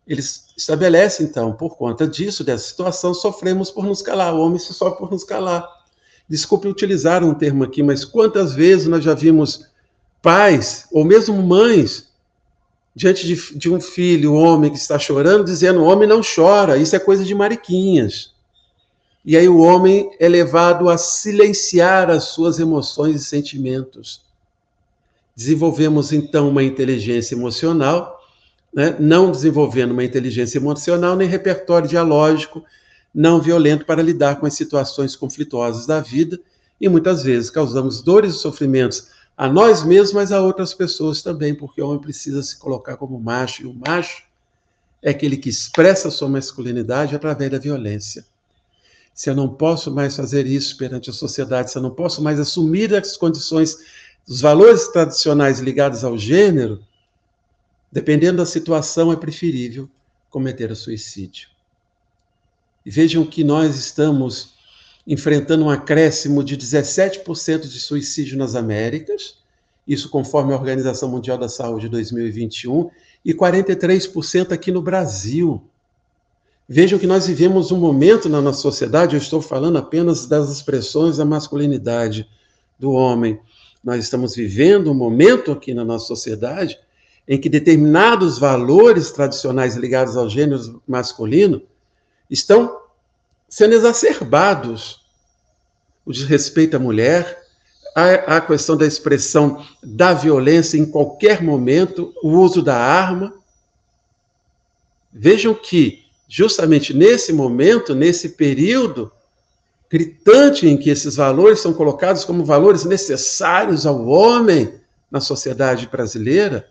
eles estabelecem, então, por conta disso, dessa situação, sofremos por nos calar, o homem se sofre por nos calar. Desculpe utilizar um termo aqui, mas quantas vezes nós já vimos pais, ou mesmo mães, diante de um filho, um homem que está chorando, dizendo, o homem não chora, isso é coisa de mariquinhas. E aí o homem é levado a silenciar as suas emoções e sentimentos. Desenvolvemos, então, uma inteligência emocional, né? Não desenvolvendo uma inteligência emocional, nem repertório dialógico não violento para lidar com as situações conflituosas da vida, e muitas vezes causamos dores e sofrimentos a nós mesmos, mas a outras pessoas também, porque o homem precisa se colocar como macho, e o macho é aquele que expressa a sua masculinidade através da violência. Se eu não posso mais fazer isso perante a sociedade, se eu não posso mais assumir as condições, os valores tradicionais ligados ao gênero, dependendo da situação, é preferível cometer o suicídio. E vejam que nós estamos enfrentando um acréscimo de 17% de suicídio nas Américas, isso conforme a Organização Mundial da Saúde 2021, e 43% aqui no Brasil. Vejam que nós vivemos um momento na nossa sociedade, eu estou falando apenas das expressões da masculinidade do homem. Nós estamos vivendo um momento aqui na nossa sociedade em que determinados valores tradicionais ligados ao gênero masculino estão sendo exacerbados. O desrespeito à mulher, a questão da expressão da violência em qualquer momento, o uso da arma. Vejam que, justamente nesse momento, nesse período gritante em que esses valores são colocados como valores necessários ao homem na sociedade brasileira,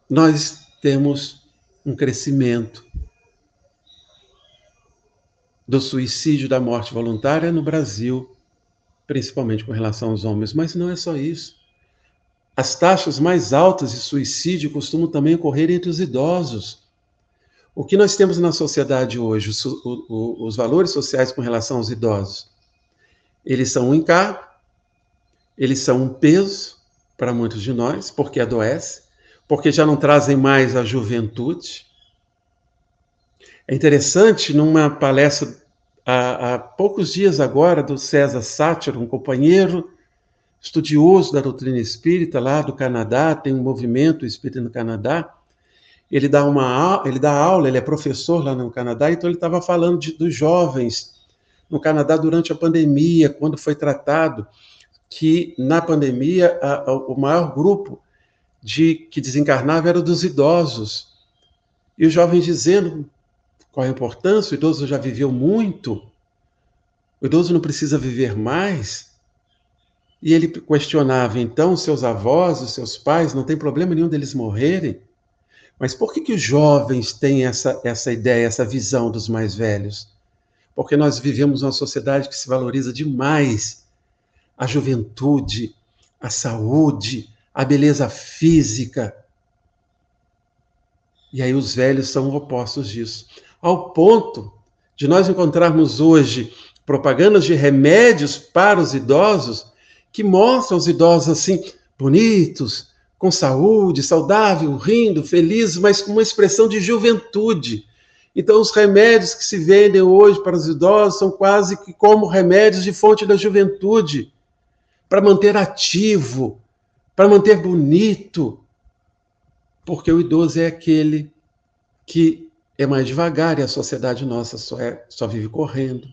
nós temos um crescimento do suicídio, da morte voluntária no Brasil, principalmente com relação aos homens. Mas não é só isso. As taxas mais altas de suicídio costumam também ocorrer entre os idosos. O que nós temos na sociedade hoje, os valores sociais com relação aos idosos? Eles são um encargo, eles são um peso para muitos de nós, porque adoecem, porque já não trazem mais a juventude. É interessante, numa palestra há poucos dias agora, do César Sátiro, um companheiro estudioso da doutrina espírita lá do Canadá, tem um movimento espírita no Canadá. Ele dá aula, ele é professor lá no Canadá, então ele estava falando dos jovens no Canadá durante a pandemia, quando foi tratado que na pandemia o maior grupo que desencarnava era o dos idosos. E os jovens dizendo qual a importância, o idoso já viveu muito, o idoso não precisa viver mais. E ele questionava, então, os seus avós, os seus pais, não tem problema nenhum deles morrerem? Mas por que os jovens têm essa ideia, essa visão dos mais velhos? Porque nós vivemos uma sociedade que se valoriza demais a juventude, a saúde, a beleza física. E aí os velhos são opostos disso. Ao ponto de nós encontrarmos hoje propagandas de remédios para os idosos que mostram os idosos assim, bonitos, com saúde, saudável, rindo, felizes, mas com uma expressão de juventude. Então, os remédios que se vendem hoje para os idosos são quase que como remédios de fonte da juventude, para manter ativo, para manter bonito, porque o idoso é aquele que é mais devagar e a sociedade nossa só vive correndo,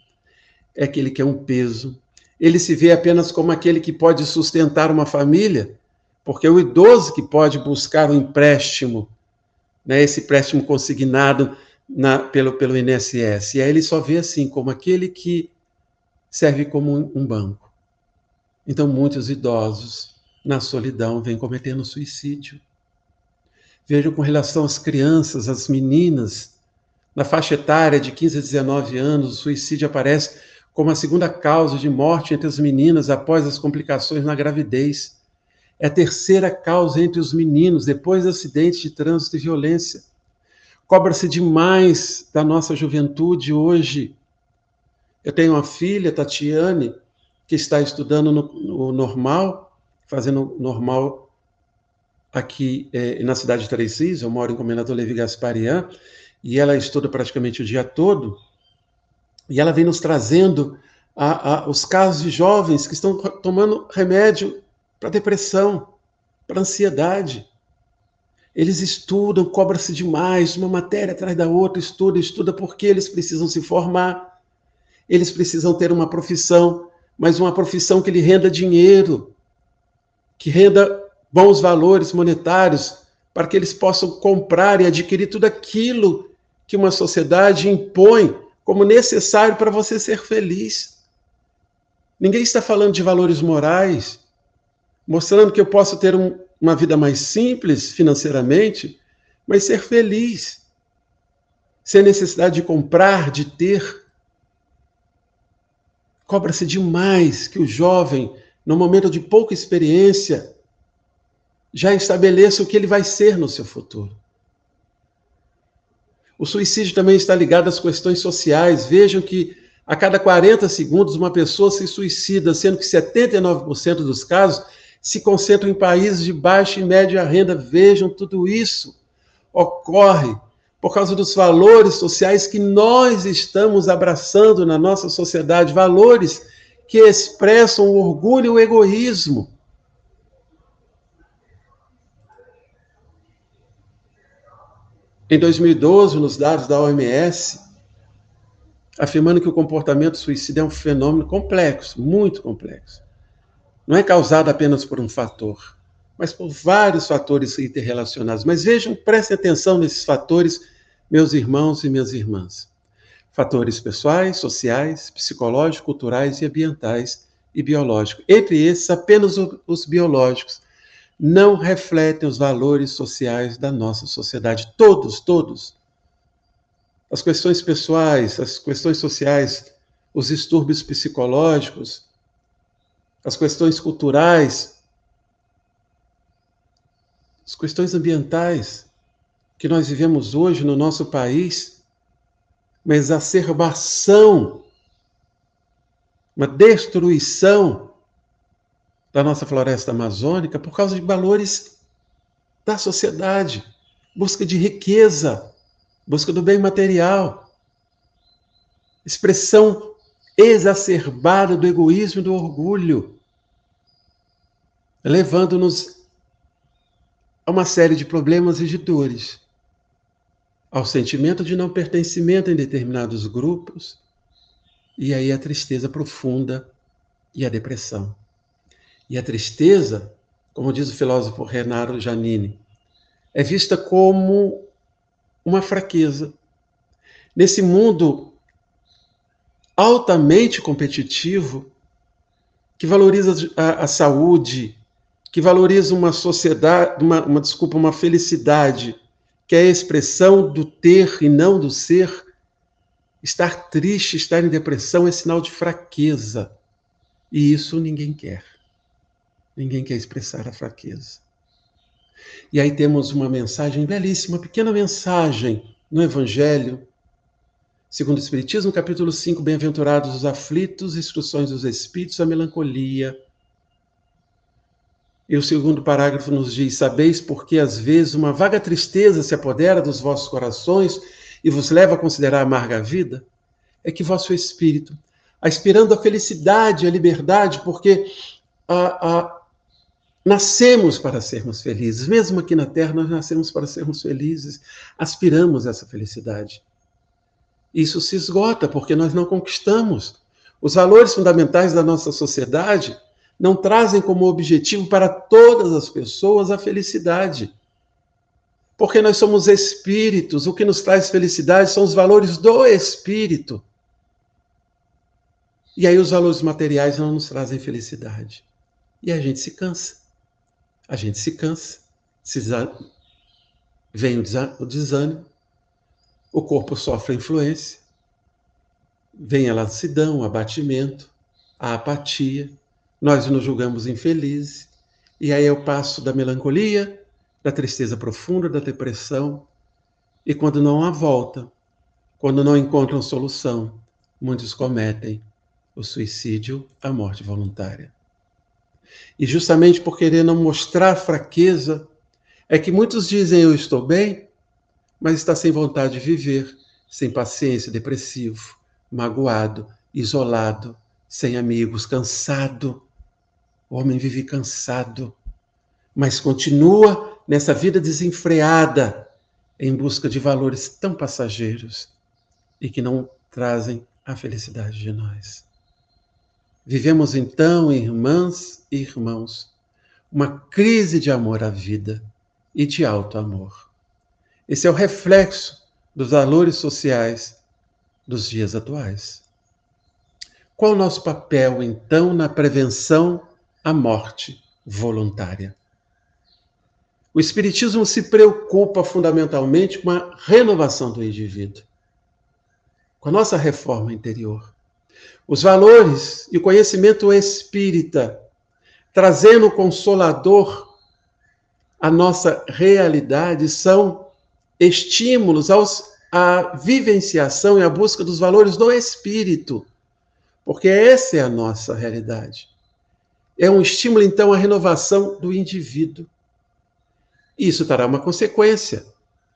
é aquele que é um peso. Ele se vê apenas como aquele que pode sustentar uma família, porque o idoso que pode buscar um empréstimo, né, esse empréstimo consignado pelo INSS, e aí ele só vê assim, como aquele que serve como um banco. Então, muitos idosos, na solidão, vêm cometendo suicídio. Vejam com relação às crianças, às meninas, na faixa etária de 15 a 19 anos, o suicídio aparece como a segunda causa de morte entre as meninas após as complicações na gravidez. É a terceira causa entre os meninos, depois de acidentes de trânsito e violência. Cobra-se demais da nossa juventude hoje. Eu tenho uma filha, Tatiane, que está estudando no normal, fazendo normal aqui na cidade de Três Rios. Eu moro em Comendador Levi Gasparian, e ela estuda praticamente o dia todo, e ela vem nos trazendo os casos de jovens que estão tomando remédio para depressão, para ansiedade. Eles estudam, cobra-se demais, uma matéria atrás da outra, estuda, porque eles precisam se formar, eles precisam ter uma profissão, mas uma profissão que lhe renda dinheiro, que renda bons valores monetários, para que eles possam comprar e adquirir tudo aquilo que uma sociedade impõe como necessário para você ser feliz. Ninguém está falando de valores morais, mostrando que eu posso ter uma vida mais simples financeiramente, mas ser feliz, sem necessidade de comprar, de ter. Cobra-se demais que o jovem, no momento de pouca experiência, já estabeleça o que ele vai ser no seu futuro. O suicídio também está ligado às questões sociais. Vejam que a cada 40 segundos uma pessoa se suicida, sendo que 79% dos casos se concentram em países de baixa e média renda. Vejam, tudo isso ocorre por causa dos valores sociais que nós estamos abraçando na nossa sociedade, valores que expressam o orgulho e o egoísmo. Em 2012, nos dados da OMS, afirmando que o comportamento suicida é um fenômeno complexo, muito complexo. Não é causado apenas por um fator, mas por vários fatores interrelacionados. Mas vejam, prestem atenção nesses fatores, meus irmãos e minhas irmãs. Fatores pessoais, sociais, psicológicos, culturais e ambientais e biológicos. Entre esses, apenas os biológicos não refletem os valores sociais da nossa sociedade. Todos. as questões pessoais, as questões sociais, os distúrbios psicológicos, as questões culturais, as questões ambientais que nós vivemos hoje no nosso país, uma exacerbação, uma destruição da nossa floresta amazônica por causa de valores da sociedade, busca de riqueza, busca do bem material, expressão exacerbada do egoísmo e do orgulho, levando-nos a uma série de problemas e de dores, ao sentimento de não pertencimento em determinados grupos, e aí a tristeza profunda e a depressão. E a tristeza, como diz o filósofo Renato Giannini, é vista como uma fraqueza. Nesse mundo altamente competitivo, que valoriza a saúde, que valoriza uma sociedade, uma felicidade, que é a expressão do ter e não do ser, estar triste, estar em depressão é sinal de fraqueza. E isso ninguém quer. Ninguém quer expressar a fraqueza. E aí temos uma mensagem belíssima, uma pequena mensagem no Evangelho, segundo o Espiritismo, capítulo 5, Bem-aventurados os aflitos, instruções dos Espíritos, a melancolia. E o segundo parágrafo nos diz: sabeis porque às vezes uma vaga tristeza se apodera dos vossos corações e vos leva a considerar amarga a vida? É que vosso espírito, aspirando à felicidade, à liberdade, porque nascemos para sermos felizes, mesmo aqui na Terra nós nascemos para sermos felizes, aspiramos a essa felicidade. Isso se esgota porque nós não conquistamos. Os valores fundamentais da nossa sociedade não trazem como objetivo para todas as pessoas a felicidade. Porque nós somos espíritos, o que nos traz felicidade são os valores do espírito. E aí os valores materiais não nos trazem felicidade. E a gente se cansa. A gente se cansa. Vem o desânimo. O corpo sofre a influência. Vem a lassidão, o abatimento, a apatia. Nós nos julgamos infelizes. E aí é o passo da melancolia, da tristeza profunda, da depressão. E quando não há volta, quando não encontram solução, muitos cometem o suicídio, a morte voluntária. E justamente por querer não mostrar fraqueza, é que muitos dizem eu estou bem, mas está sem vontade de viver, sem paciência, depressivo, magoado, isolado, sem amigos, cansado. O homem vive cansado, mas continua nessa vida desenfreada, em busca de valores tão passageiros e que não trazem a felicidade de nós. Vivemos então, irmãs e irmãos, uma crise de amor à vida e de alto amor. Esse é o reflexo dos valores sociais dos dias atuais. Qual o nosso papel, então, na prevenção à morte voluntária? O Espiritismo se preocupa fundamentalmente com a renovação do indivíduo, com a nossa reforma interior. Os valores e o conhecimento espírita, trazendo o Consolador à nossa realidade, são estímulos à vivenciação e à busca dos valores do espírito, porque essa é a nossa realidade. É um estímulo, então, à renovação do indivíduo. Isso terá uma consequência,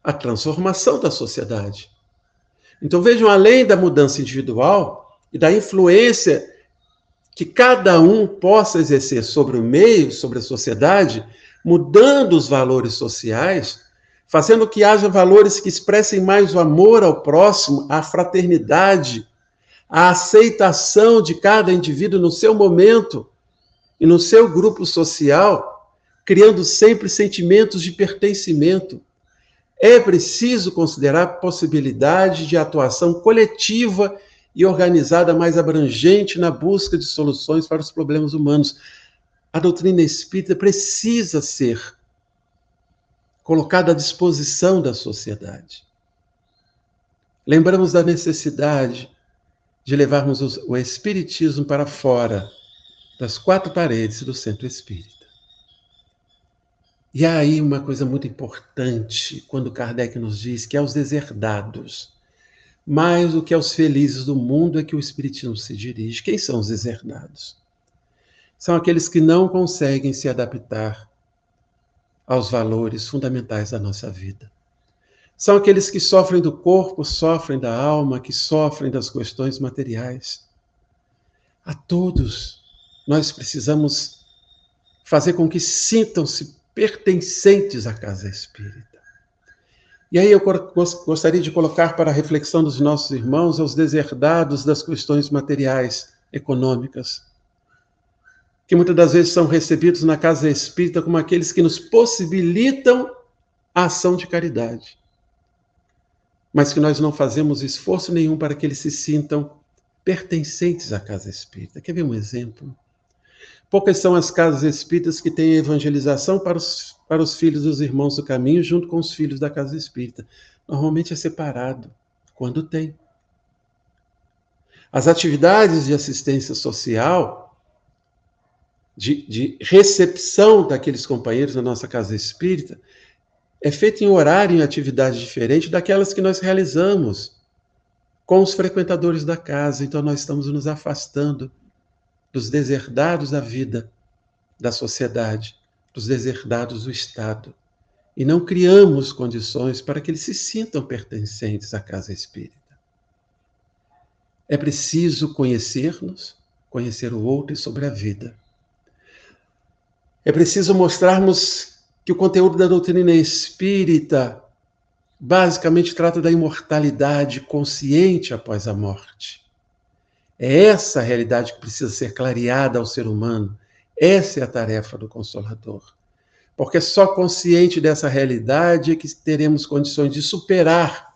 a transformação da sociedade. Então, vejam, além da mudança individual e da influência que cada um possa exercer sobre o meio, sobre a sociedade, mudando os valores sociais, fazendo que haja valores que expressem mais o amor ao próximo, a fraternidade, a aceitação de cada indivíduo no seu momento e no seu grupo social, criando sempre sentimentos de pertencimento. É preciso considerar a possibilidade de atuação coletiva e organizada mais abrangente na busca de soluções para os problemas humanos. A doutrina espírita precisa ser colocada à disposição da sociedade. lembramos da necessidade de levarmos o espiritismo para fora das quatro paredes do centro espírita. E há aí uma coisa muito importante quando Kardec nos diz que aos deserdados, mais do que aos felizes do mundo, é que o espiritismo se dirige. Quem são os deserdados? São aqueles que não conseguem se adaptar aos valores fundamentais da nossa vida. São aqueles que sofrem do corpo, sofrem da alma, que sofrem das questões materiais. A todos nós precisamos fazer com que sintam-se pertencentes à casa espírita. E aí eu gostaria de colocar para a reflexão dos nossos irmãos os deserdados das questões materiais, econômicas, que muitas das vezes são recebidos na casa espírita como aqueles que nos possibilitam a ação de caridade, mas que nós não fazemos esforço nenhum para que eles se sintam pertencentes à casa espírita. Quer ver um exemplo? Poucas são as casas espíritas que têm evangelização para os filhos dos irmãos do caminho junto com os filhos da casa espírita. Normalmente é separado, quando tem. As atividades de assistência social, de recepção daqueles companheiros na nossa casa espírita, é feita em horário e em atividade diferente daquelas que nós realizamos com os frequentadores da casa. Então nós estamos nos afastando dos deserdados da vida, da sociedade, dos deserdados do Estado. E não criamos condições para que eles se sintam pertencentes à casa espírita. É preciso conhecer-nos, conhecer o outro e sobre a vida. É preciso mostrarmos que o conteúdo da doutrina espírita basicamente trata da imortalidade consciente após a morte. É essa a realidade que precisa ser clareada ao ser humano. Essa é a tarefa do Consolador. Porque só consciente dessa realidade é que teremos condições de superar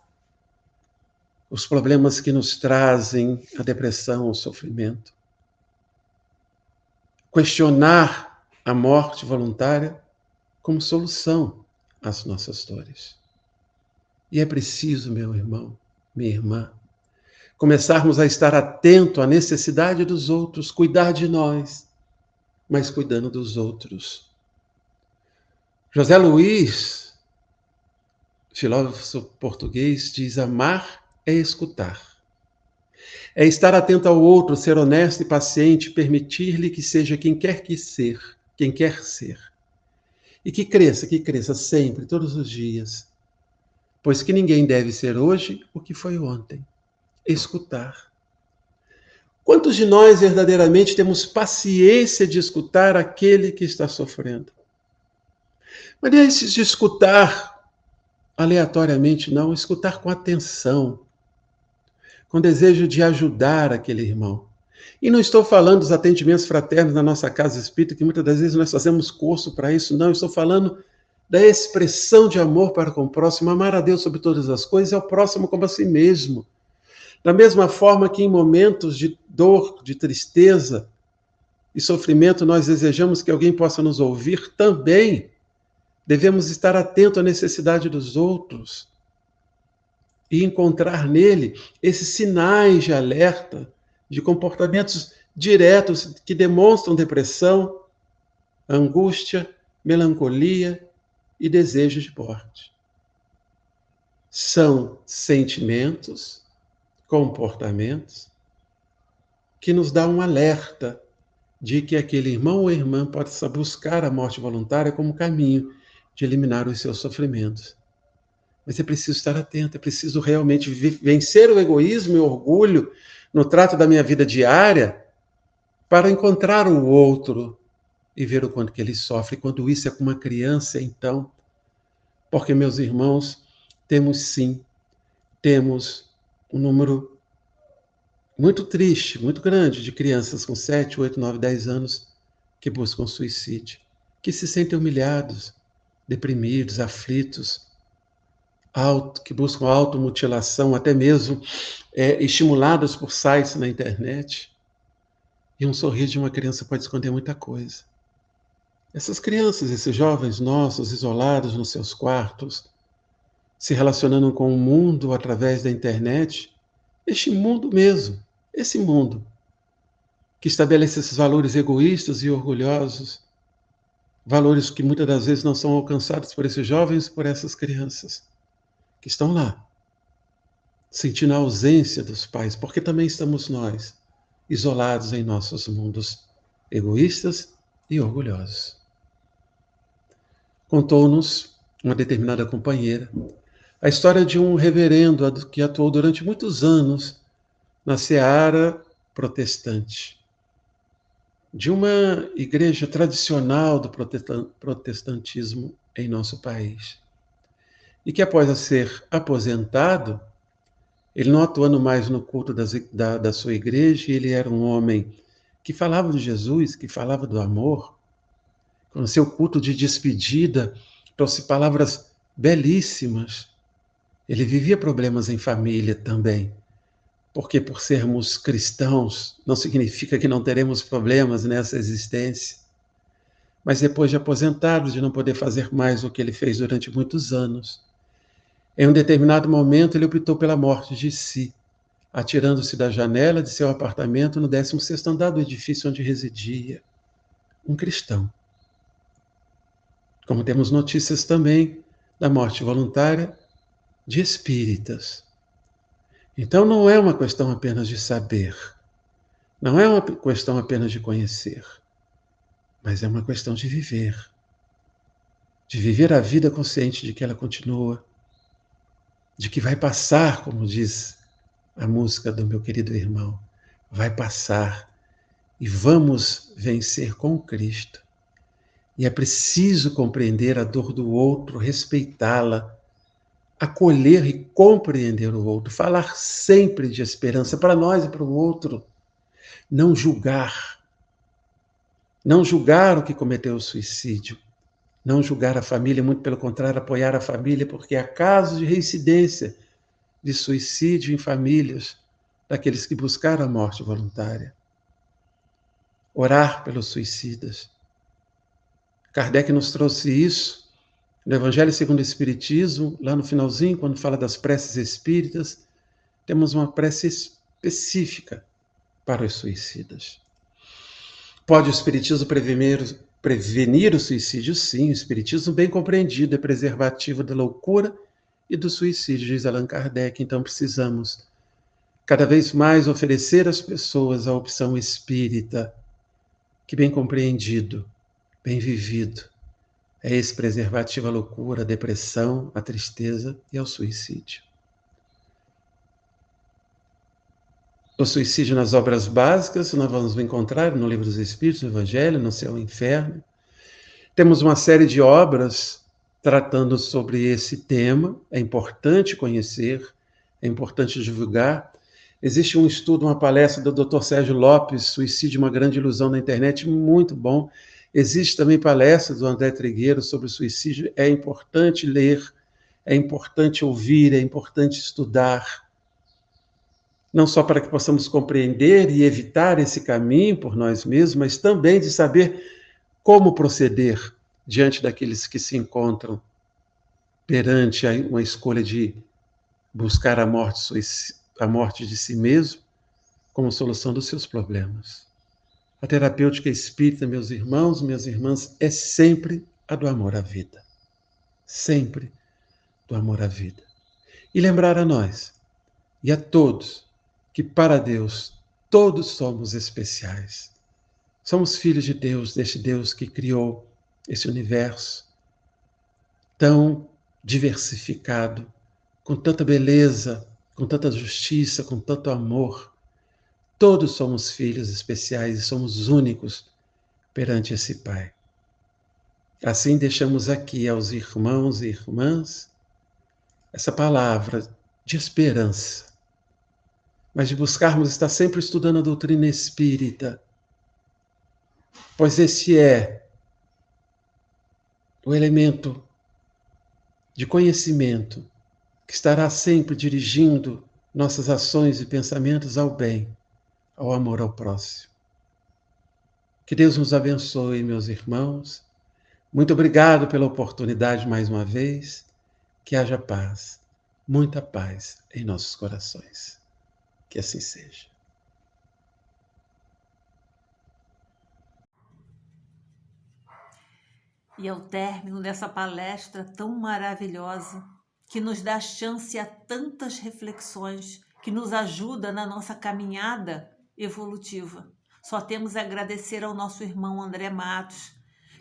os problemas que nos trazem a depressão, o sofrimento. Questionar a morte voluntária como solução às nossas dores. E é preciso, meu irmão, minha irmã, começarmos a estar atento à necessidade dos outros, cuidar de nós, mas cuidando dos outros. José Luiz, filósofo português, diz: amar é escutar. É estar atento ao outro, ser honesto e paciente, permitir-lhe que seja quem quer ser. E que cresça sempre, todos os dias. Pois que ninguém deve ser hoje o que foi ontem. Escutar. Quantos de nós verdadeiramente temos paciência de escutar aquele que está sofrendo? Mas não é esse de escutar aleatoriamente, não. Escutar com atenção, com desejo de ajudar aquele irmão. E não estou falando dos atendimentos fraternos na nossa casa espírita, que muitas das vezes nós fazemos curso para isso, não. Eu estou falando da expressão de amor para com o próximo, amar a Deus sobre todas as coisas e ao próximo como a si mesmo. Da mesma forma que em momentos de dor, de tristeza e sofrimento, nós desejamos que alguém possa nos ouvir, também devemos estar atentos à necessidade dos outros e encontrar nele esses sinais de alerta, de comportamentos diretos que demonstram depressão, angústia, melancolia e desejo de morte. São sentimentos, comportamentos que nos dão um alerta de que aquele irmão ou irmã possa buscar a morte voluntária como caminho de eliminar os seus sofrimentos. Mas é preciso estar atento, é preciso realmente vencer o egoísmo e o orgulho no trato da minha vida diária para encontrar o outro e ver o quanto que ele sofre. Quando isso é com uma criança, então, porque, meus irmãos, temos um número muito triste, muito grande de crianças com 7, 8, 9, 10 anos que buscam suicídio, que se sentem humilhados, deprimidos, aflitos, que buscam automutilação, até mesmo estimulados por sites na internet. E um sorriso de uma criança pode esconder muita coisa. Essas crianças, esses jovens nossos, isolados nos seus quartos, se relacionando com o mundo através da internet, este mundo mesmo, esse mundo que estabelece esses valores egoístas e orgulhosos, valores que muitas das vezes não são alcançados por esses jovens e por essas crianças que estão lá, sentindo a ausência dos pais, porque também estamos nós, isolados em nossos mundos egoístas e orgulhosos. Contou-nos uma determinada companheira a história de um reverendo que atuou durante muitos anos na seara protestante, de uma igreja tradicional do protestantismo em nosso país. E que após ser aposentado, ele não atuando mais no culto da sua igreja, ele era um homem que falava de Jesus, que falava do amor. Com o seu culto de despedida, trouxe palavras belíssimas. Ele vivia problemas em família também, porque por sermos cristãos, não significa que não teremos problemas nessa existência. Mas depois de aposentado, de não poder fazer mais o que ele fez durante muitos anos, em um determinado momento ele optou pela morte de si, atirando-se da janela de seu apartamento no 16º andar do edifício onde residia. Um cristão. Como temos notícias também da morte voluntária de espíritas. Então não é uma questão apenas de saber, não é uma questão apenas de conhecer, mas é uma questão de viver a vida consciente de que ela continua, de que vai passar, como diz a música do meu querido irmão, vai passar e vamos vencer com Cristo. E é preciso compreender a dor do outro, respeitá-la, acolher e compreender o outro, falar sempre de esperança para nós e para o outro, não julgar o que cometeu o suicídio, não julgar a família, muito pelo contrário, apoiar a família, porque há casos de reincidência de suicídio em famílias daqueles que buscaram a morte voluntária. Orar pelos suicidas. Kardec nos trouxe isso no Evangelho segundo o Espiritismo, lá no finalzinho, quando fala das preces espíritas, temos uma prece específica para os suicidas. Pode o Espiritismo prevenir o suicídio? Sim, o Espiritismo bem compreendido é preservativo da loucura e do suicídio, diz Allan Kardec. Então precisamos cada vez mais oferecer às pessoas a opção espírita, que bem compreendido, bem vivido, é esse preservativo à loucura, à depressão, à tristeza e ao suicídio. O suicídio nas obras básicas, nós vamos encontrar no Livro dos Espíritos, no Evangelho, no Céu e Inferno. Temos uma série de obras tratando sobre esse tema, é importante conhecer, é importante divulgar. Existe um estudo, uma palestra do Dr. Sérgio Lopes, Suicídio, uma grande ilusão, na internet, muito bom. Existe também palestra do André Trigueiro sobre o suicídio. É importante ler, é importante ouvir, é importante estudar, não só para que possamos compreender e evitar esse caminho por nós mesmos, mas também de saber como proceder diante daqueles que se encontram perante uma escolha de buscar a morte de si mesmo como solução dos seus problemas. A terapêutica espírita, meus irmãos, minhas irmãs, é sempre a do amor à vida. Sempre do amor à vida. E lembrar a nós e a todos que para Deus todos somos especiais. Somos filhos de Deus, deste Deus que criou esse universo tão diversificado, com tanta beleza, com tanta justiça, com tanto amor. Todos somos filhos especiais e somos únicos perante esse Pai. Assim deixamos aqui aos irmãos e irmãs essa palavra de esperança, mas de buscarmos estar sempre estudando a doutrina espírita, pois esse é o elemento de conhecimento que estará sempre dirigindo nossas ações e pensamentos ao bem, ao amor ao próximo. Que Deus nos abençoe, meus irmãos. Muito obrigado pela oportunidade mais uma vez. que haja paz, muita paz em nossos corações. Que assim seja. E ao término dessa palestra tão maravilhosa, que nos dá chance a tantas reflexões, que nos ajuda na nossa caminhada evolutiva, só temos a agradecer ao nosso irmão André Matos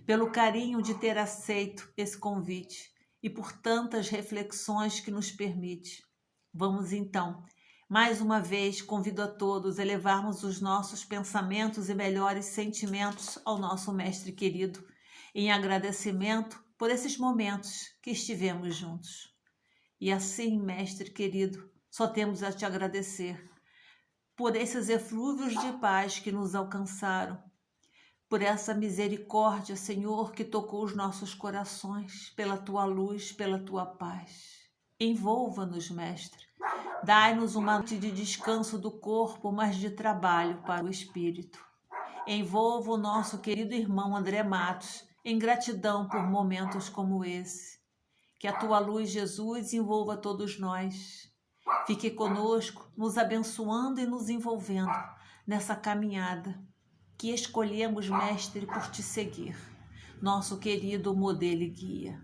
pelo carinho de ter aceito esse convite e por tantas reflexões que nos permite. Vamos então, mais uma vez, convido a todos a elevarmos os nossos pensamentos e melhores sentimentos ao nosso mestre querido, em agradecimento por esses momentos que estivemos juntos. E assim, mestre querido, só temos a te agradecer por esses eflúvios de paz que nos alcançaram, por essa misericórdia, Senhor, que tocou os nossos corações, pela tua luz, pela tua paz. Envolva-nos, mestre. Dai-nos uma noite de descanso do corpo, mas de trabalho para o espírito. Envolva o nosso querido irmão André Matos em gratidão por momentos como esse. Que a tua luz, Jesus, envolva todos nós. Fique conosco, nos abençoando e nos envolvendo nessa caminhada que escolhemos, mestre, por te seguir, nosso querido modelo e guia.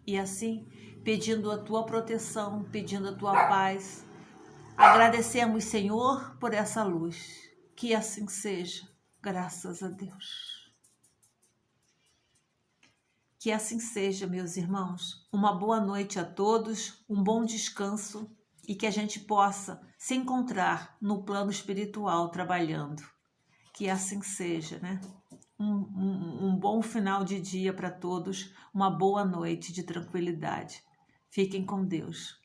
E assim, pedindo a tua proteção, pedindo a tua paz, agradecemos, Senhor, por essa luz. Que assim seja, graças a Deus. Que assim seja, meus irmãos. Uma boa noite a todos, um bom descanso e que a gente possa se encontrar no plano espiritual trabalhando. Que assim seja, né? Um bom final de dia para todos, uma boa noite de tranquilidade. Fiquem com Deus.